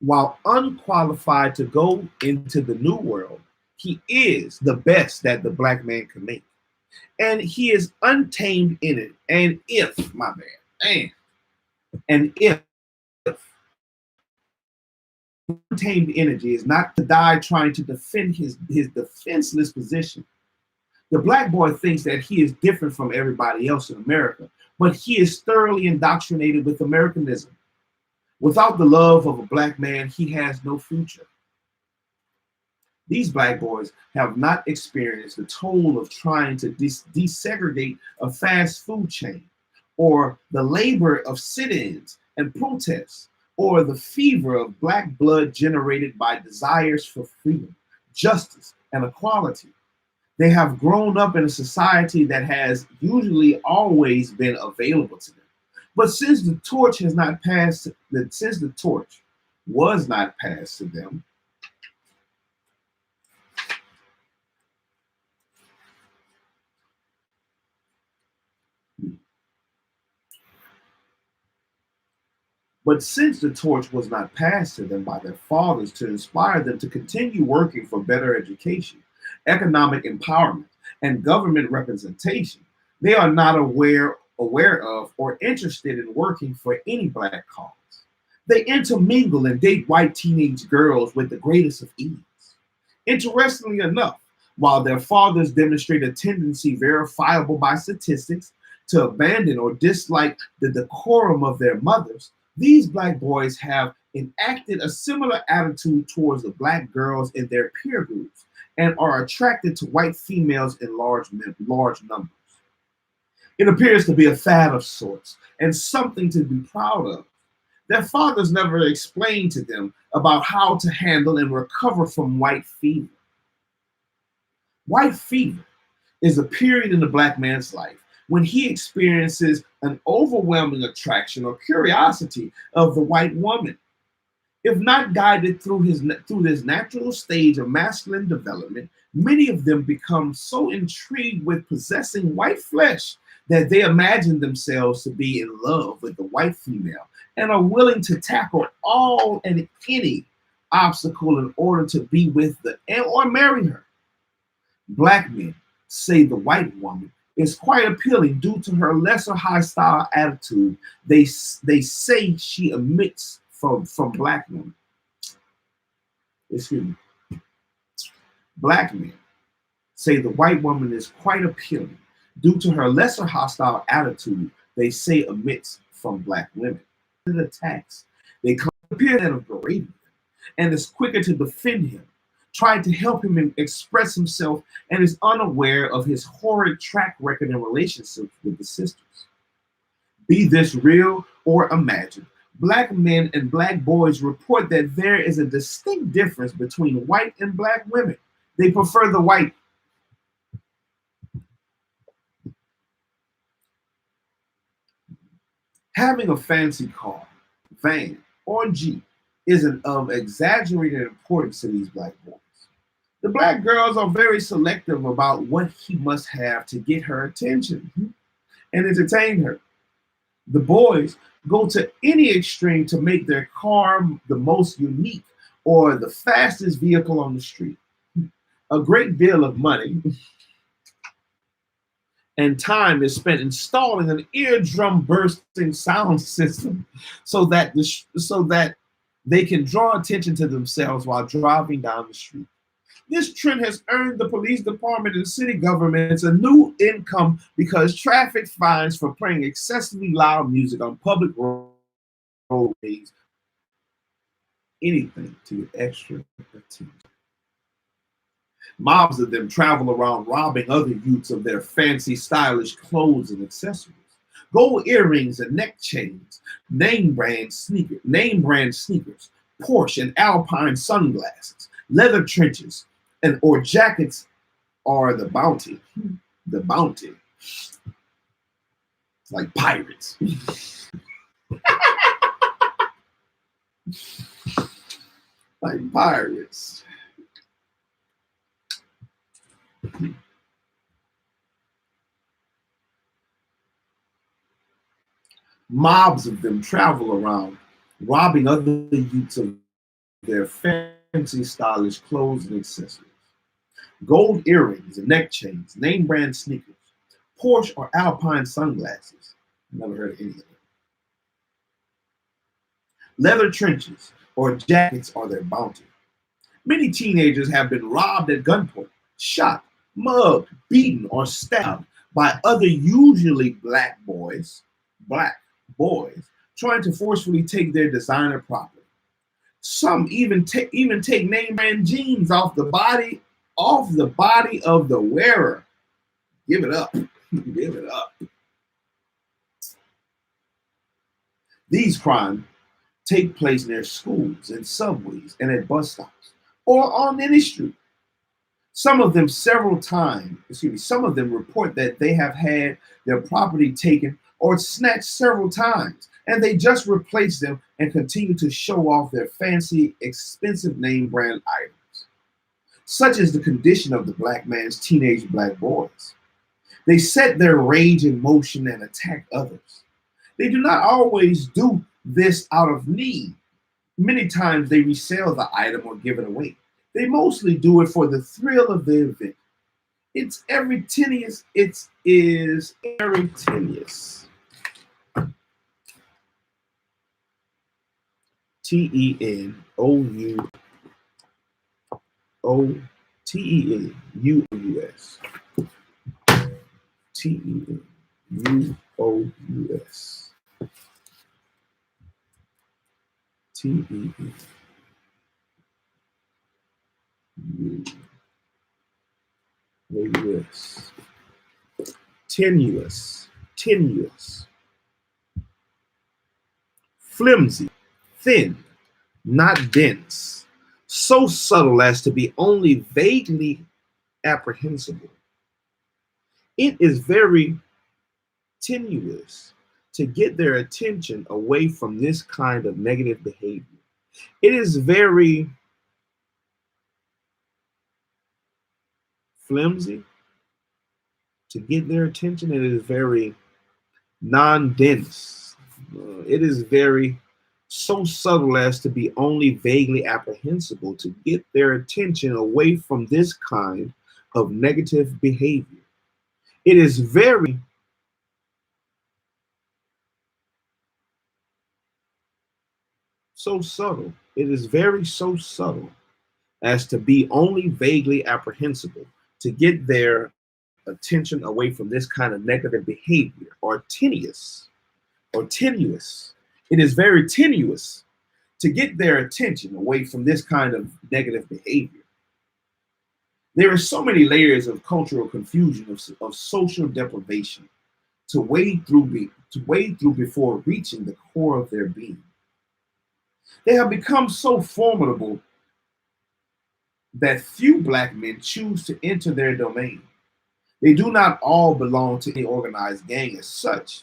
While unqualified to go into the new world, he is the best that the black man can make. And he is untamed in it. And if untamed energy is not to die trying to defend his defenseless position, the black boy thinks that he is different from everybody else in America, but he is thoroughly indoctrinated with Americanism. Without the love of a black man, he has no future. These black boys have not experienced the toll of trying to desegregate a fast food chain, or the labor of sit-ins and protests, or the fever of black blood generated by desires for freedom, justice, and equality. They have grown up in a society that has usually always been available to them. But since the torch was not passed to them, But since the torch was not passed to them by their fathers to inspire them to continue working for better education, economic empowerment, and government representation, they are not aware of or interested in working for any black cause. They intermingle and date white teenage girls with the greatest of ease. Interestingly enough, while their fathers demonstrate a tendency verifiable by statistics to abandon or dislike the decorum of their mothers, these black boys have enacted a similar attitude towards the black girls in their peer groups and are attracted to white females in large numbers. It appears to be a fad of sorts and something to be proud of. Their fathers never explained to them about how to handle and recover from white fever. White fever is a period in the black man's life when he experiences an overwhelming attraction or curiosity of the white woman. If not guided through this natural stage of masculine development, many of them become so intrigued with possessing white flesh that they imagine themselves to be in love with the white female and are willing to tackle all and any obstacle in order to be with or marry her. Black men say the white woman is quite appealing due to her lesser hostile attitude they say she emits from black women. Excuse me. Black men say the white woman is quite appealing due to her lesser hostile attitude they say emits from black women. The attacks, they appear that have berated him and is quicker to defend him, trying to help him express himself, and is unaware of his horrid track record in relationships with the sisters. Be this real or imagined, black men and black boys report that there is a distinct difference between white and black women. They prefer the white. Having a fancy car, van, or Jeep isn't of exaggerated importance to these black boys. The black girls are very selective about what he must have to get her attention and entertain her. The boys go to any extreme to make their car the most unique or the fastest vehicle on the street. A great deal of money and time is spent installing an eardrum bursting sound system so that they can draw attention to themselves while driving down the street. This trend has earned the police department and city governments a new income because traffic fines for playing excessively loud music on public roadways, anything to get extra attention. Mobs of them travel around robbing other youths of their fancy, stylish clothes and accessories. Gold earrings and neck chains, name brand sneakers, Porsche and Alpine sunglasses, leather trenches, or jackets are the bounty. The bounty. Like pirates. Like pirates. Mobs of them travel around, robbing other youths of their fancy, stylish clothes and accessories. Gold earrings and neck chains, name brand sneakers, Porsche or Alpine sunglasses. Never heard of any of them. Leather trenches or jackets are their bounty. Many teenagers have been robbed at gunpoint, shot, mugged, beaten, or stabbed by other usually black boys trying to forcefully take their designer property. Some even take name brand jeans off the body of the wearer. Give it up. Give it up. These crimes take place near schools and subways and at bus stops or on any street. Some of them report that they have had their property taken or snatched several times, and they just replace them and continue to show off their fancy, expensive name brand items. Such is the condition of the black man's teenage black boys. They set their rage in motion and attack others. They do not always do this out of need. Many times they resell the item or give it away. They mostly do it for the thrill of the event. It's every tenuous. It is very tenuous. Tenouous. Tenous. Tenuous. Tenuous. Tenuous. Flimsy. Thin. Not dense. So subtle as to be only vaguely apprehensible. It is very tenuous to get their attention away from this kind of negative behavior. It is very flimsy to get their attention. It is very non-dense. It is very so subtle as to be only vaguely apprehensible to get their attention away from this kind of negative behavior. It is very so subtle. It is very so subtle as to be only vaguely apprehensible to get their attention away from this kind of negative behavior, or tenuous. It is very tenuous to get their attention away from this kind of negative behavior. There are so many layers of cultural confusion, of social deprivation to wade through before reaching the core of their being. They have become so formidable that few black men choose to enter their domain. They do not all belong to any organized gang as such.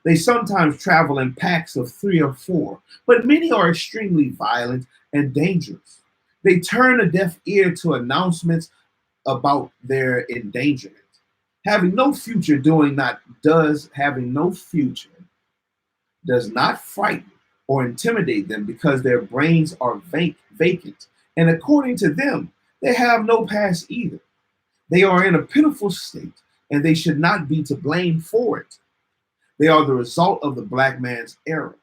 They sometimes travel in packs of 3 or 4, but many are extremely violent and dangerous. They turn a deaf ear to announcements about their endangerment. Having no future does not frighten or intimidate them because their brains are vacant. And according to them, they have no past either. They are in a pitiful state, and they should not be to blame for it. They are the result of the black man's error.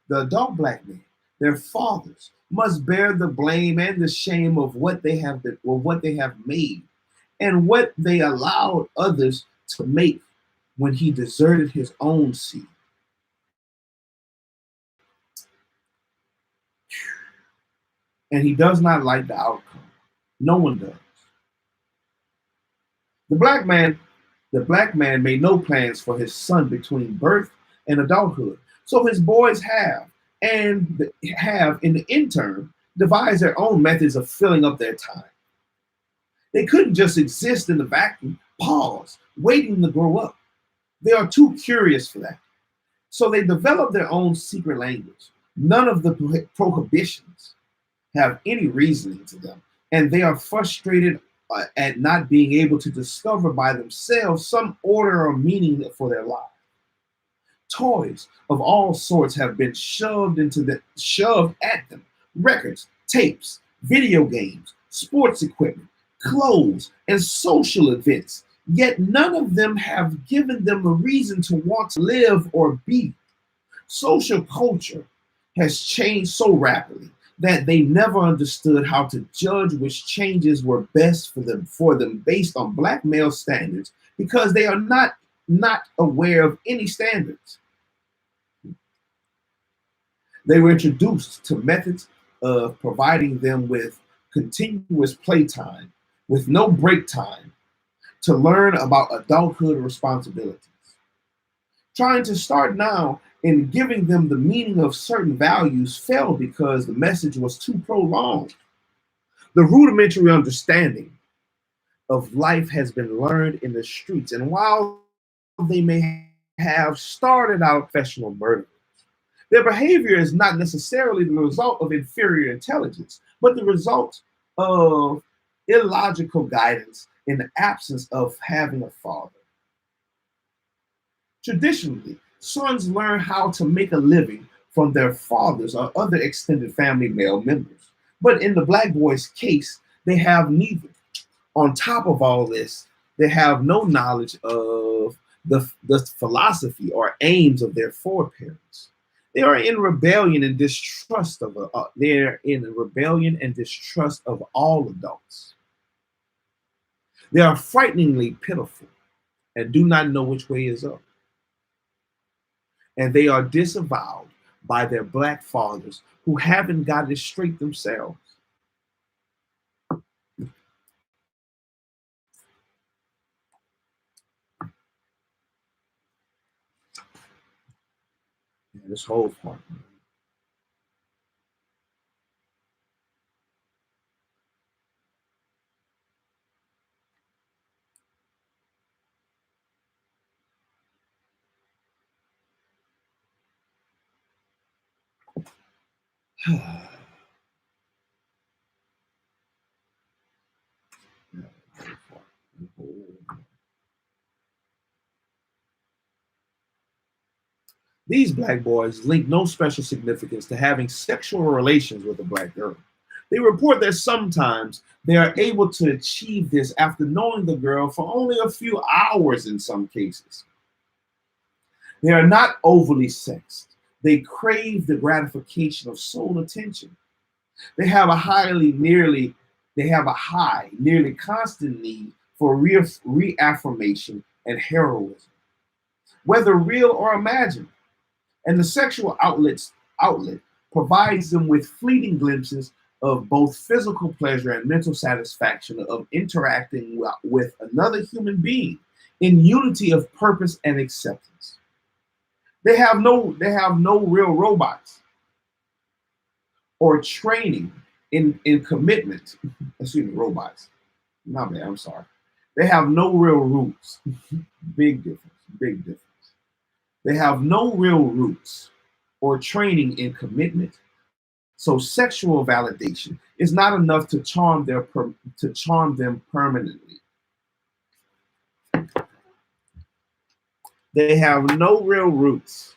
The adult black men, their fathers, must bear the blame and the shame of what they have been, or what they have made, and what they allowed others to make when he deserted his own seed. And he does not like the outcome. No one does. The black man, the black man made no plans for his son between birth and adulthood. So his boys have in the interim devised their own methods of filling up their time. They couldn't just exist in the vacuum, pause, waiting to grow up. They are too curious for that. So they develop their own secret language. None of the prohibitions have any reasoning to them, and they are frustrated at not being able to discover by themselves some order or meaning for their lives. Toys of all sorts have been shoved at them. Records, tapes, video games, sports equipment, clothes, and social events. Yet none of them have given them a reason to want to live or be. Social culture has changed so rapidly that they never understood how to judge which changes were best for them based on black male standards, because they are not aware of any standards. They were introduced to methods of providing them with continuous playtime, with no break time, to learn about adulthood responsibilities. Trying to start now and giving them the meaning of certain values failed because the message was too prolonged. The rudimentary understanding of life has been learned in the streets, and while they may have started out professional murderers, their behavior is not necessarily the result of inferior intelligence, but the result of illogical guidance in the absence of having a father. Traditionally, sons learn how to make a living from their fathers or other extended family male members. But in the black boy's case, they have neither. On top of all this, they have no knowledge of the philosophy or aims of their foreparents. They are in rebellion and distrust of they're in rebellion and distrust of all adults. They are frighteningly pitiful and do not know which way is up. And they are disavowed by their black fathers who haven't got it straight themselves. Yeah, this whole part. These black boys link no special significance to having sexual relations with a black girl. They report that sometimes they are able to achieve this after knowing the girl for only a few hours in some cases. They are not overly sexed. They crave the gratification of soul attention. They have a high, nearly constant need for reaffirmation and heroism, whether real or imagined. And the sexual outlet provides them with fleeting glimpses of both physical pleasure and mental satisfaction of interacting with another human being in unity of purpose and acceptance. They have no real robots or training in commitment. Excuse me, robots. Not bad, I'm sorry. They have no real roots. Big difference. Big difference. They have no real roots or training in commitment. So sexual validation is not enough to charm them permanently. They have no real roots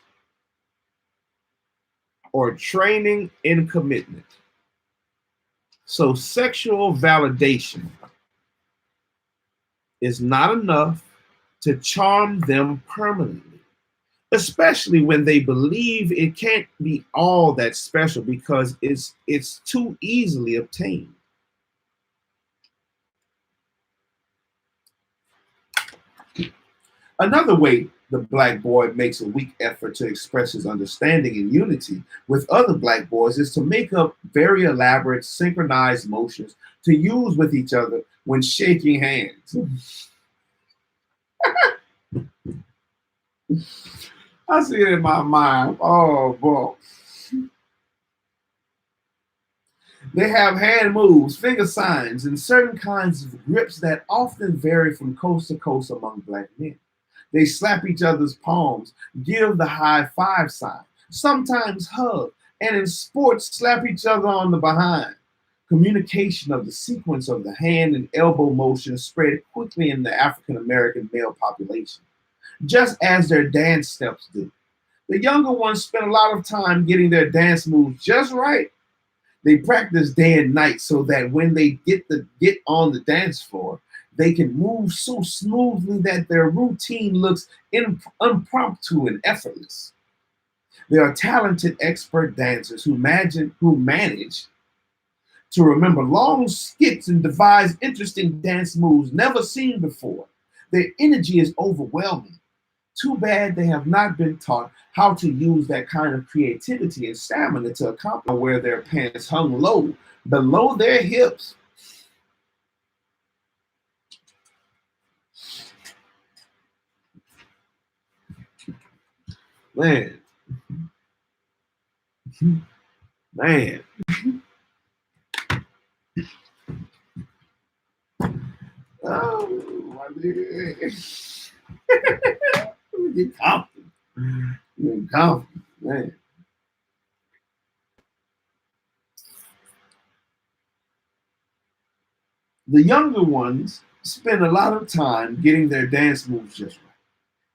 or training in commitment. So sexual validation is not enough to charm them permanently, especially when they believe it can't be all that special because it's too easily obtained. Another way the black boy makes a weak effort to express his understanding and unity with other black boys is to make up very elaborate synchronized motions to use with each other when shaking hands. I see it in my mind. Oh boy. They have hand moves, finger signs, and certain kinds of grips that often vary from coast to coast among black men. They slap each other's palms, give the high five sign, sometimes hug, and in sports, slap each other on the behind. Communication of the sequence of the hand and elbow motion spread quickly in the African American male population, just as their dance steps do. The younger ones spend a lot of time getting their dance moves just right. They practice day and night so that when they get on the dance floor, they can move so smoothly that their routine looks impromptu and effortless. They are talented, expert dancers who manage to remember long skits and devise interesting dance moves never seen before. Their energy is overwhelming. Too bad they have not been taught how to use that kind of creativity and stamina to accomplish where their pants hung low, below their hips. Man, man. Oh, my nigga. Get confident. Get confident, man. The younger ones spend a lot of time getting their dance moves just right.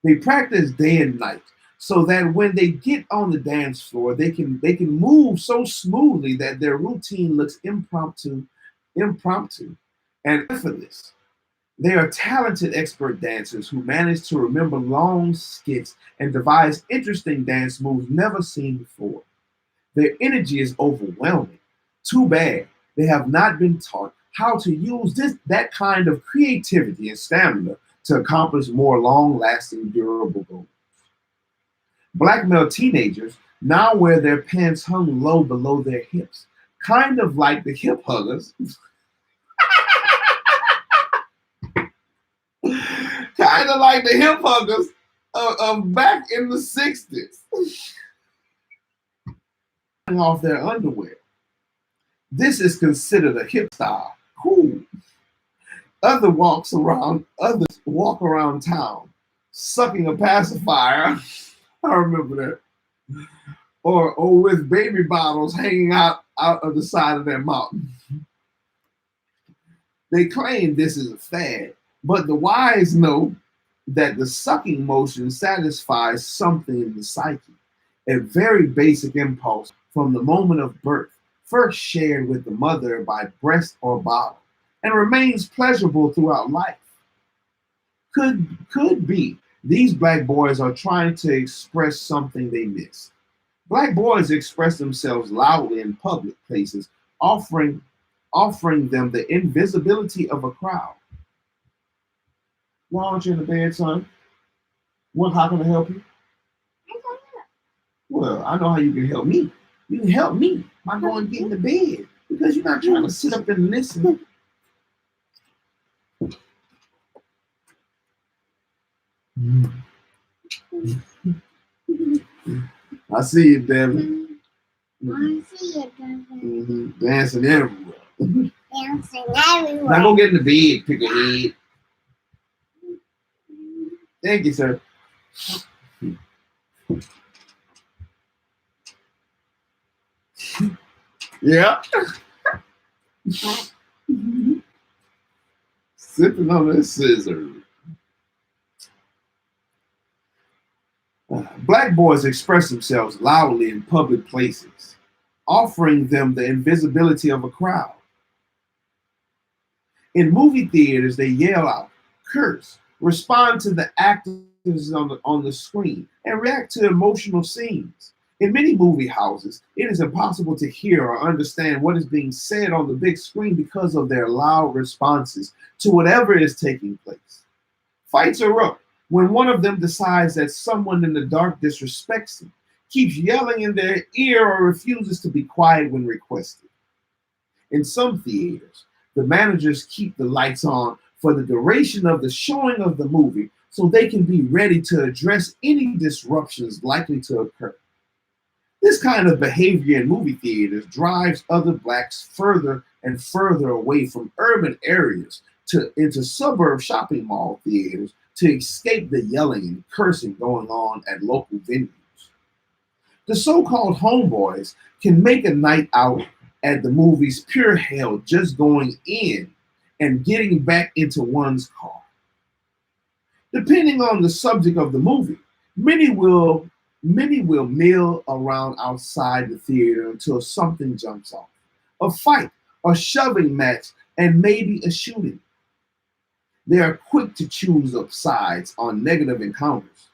They practice day and night so that when they get on the dance floor, they can move so smoothly that their routine looks impromptu, and effortless. They are talented expert dancers who manage to remember long skits and devise interesting dance moves never seen before. Their energy is overwhelming. Too bad they have not been taught how to use that kind of creativity and stamina to accomplish more long-lasting, durable goals. Black male teenagers now wear their pants hung low below their hips, kind of like the hip huggers, kind of like the hip huggers of back in the 60s, off their underwear. This is considered a hip style. Cool. Others walk around town, sucking a pacifier. I remember that. Or with baby bottles hanging out of the side of their mouth. They claim this is a fad, but the wise know that the sucking motion satisfies something in the psyche, a very basic impulse from the moment of birth, first shared with the mother by breast or bottle, and remains pleasurable throughout life. Could be these black boys are trying to express something they missed. Black boys express themselves loudly in public places, offering them the invisibility of a crowd. Why aren't you in the bed, son? What? How can I help you? Well, I know how you can help me. You can help me by going get in the bed because you're not trying to sit up and listen. I see you, Devin. I see it, Devin. Dancing everywhere. Dancing everywhere. Now go get in the bed, pick a head. Thank you, sir. Yeah. Sipping on that scissor. Black boys express themselves loudly in public places, offering them the invisibility of a crowd. In movie theaters, they yell out, curse, respond to the actors on the screen, and react to emotional scenes. In many movie houses, it is impossible to hear or understand what is being said on the big screen because of their loud responses to whatever is taking place. Fights erupt when one of them decides that someone in the dark disrespects them, keeps yelling in their ear, or refuses to be quiet when requested. In some theaters, the managers keep the lights on for the duration of the showing of the movie so they can be ready to address any disruptions likely to occur. This kind of behavior in movie theaters drives other blacks further and further away from urban areas into suburb shopping mall theaters to escape the yelling and cursing going on at local venues. The so-called homeboys can make a night out at the movies pure hell just going in and getting back into one's car. Depending on the subject of the movie, many will mill around outside the theater until something jumps off. A fight, a shoving match, and maybe a shooting. They are quick to choose up sides on negative encounters.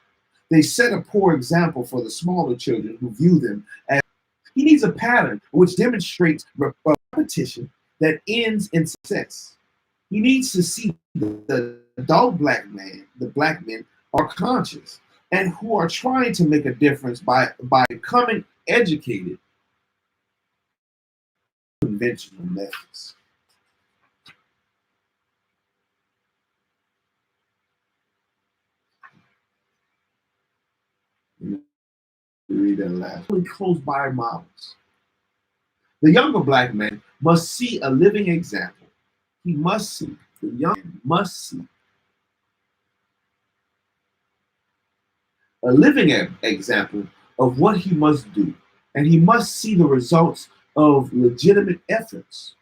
They set a poor example for the smaller children who view them as he needs a pattern which demonstrates repetition that ends in success. He needs to see the adult the black men are conscious and who are trying to make a difference by becoming educated in conventional methods. Read that last. Close by models. The younger black man must see a living example. He must see. The young man must see a living example of what he must do, and he must see the results of legitimate efforts.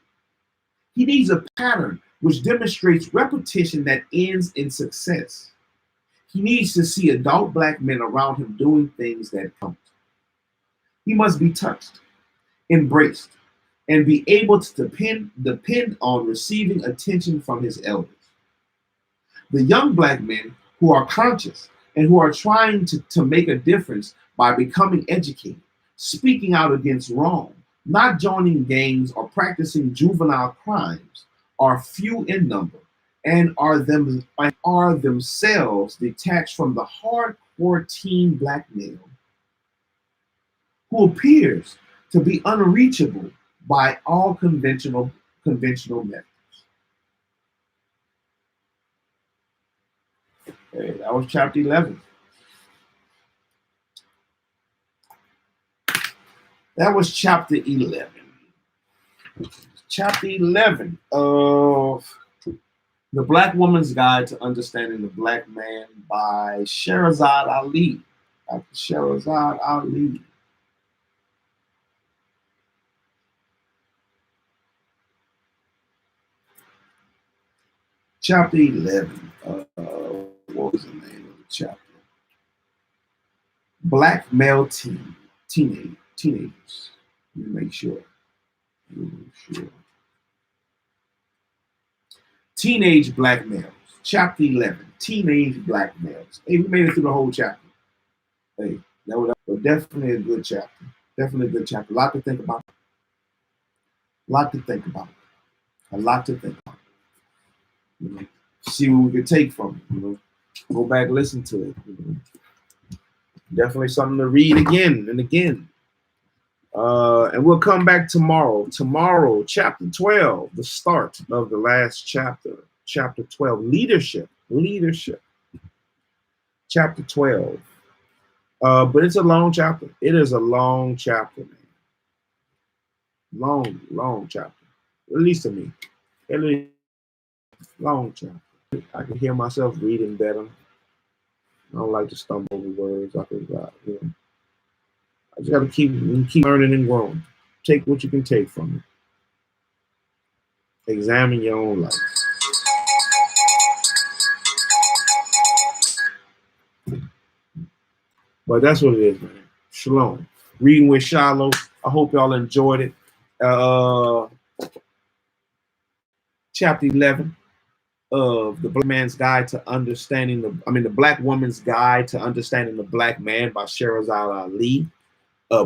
He needs a pattern which demonstrates repetition that ends in success. He needs to see adult black men around him doing things that count. He must be touched, embraced, and be able to depend on receiving attention from his elders. The young black men who are conscious and who are trying to make a difference by becoming educated, speaking out against wrong, not joining gangs or practicing juvenile crimes, are few in number and are themselves detached from the hardcore teen black male who appears to be unreachable by all conventional methods. Okay, that was chapter 11. That was chapter 11. Chapter 11 of The Black Woman's Guide to Understanding the Black Man by Shahrazad Ali. Shahrazad Ali. Chapter 11. What was the name of the chapter? Black male teenagers. Let me make sure. Teenage black males. Chapter 11. Teenage black males. Hey, we made it through the whole chapter. Hey, that was definitely a good chapter. Definitely a good chapter. A lot to think about. A lot to think about. A lot to think about. You know, see what we could take from it. You know, go back, listen to it. You know. Definitely something to read again and again. And we'll come back tomorrow. Tomorrow, chapter 12, the start of the last chapter. Chapter 12, leadership. Chapter 12. But it's a long chapter. It is a long chapter, man. Long chapter. At least to me. At least long chapter. I can hear myself reading better. I don't like to stumble over words. I just got to keep learning and growing. Take what you can take from it. Examine your own life. But that's what it is, man. Shalom. Reading with Shiloh. I hope y'all enjoyed it. Chapter 11 of The Black Man's Guide to Understanding The Black Woman's Guide to Understanding the Black Man by Shahrazad Ali.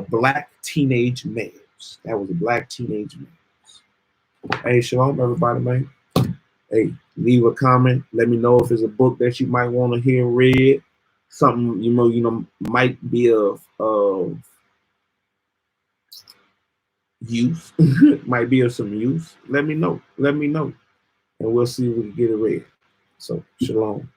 Black teenage males. That was a black teenage males. Hey, shalom, everybody, man. Hey, leave a comment. Let me know if there's a book that you might want to hear read. Something you know might be of use. Might be of some use. Let me know. And we'll see if we can get it read. So, shalom.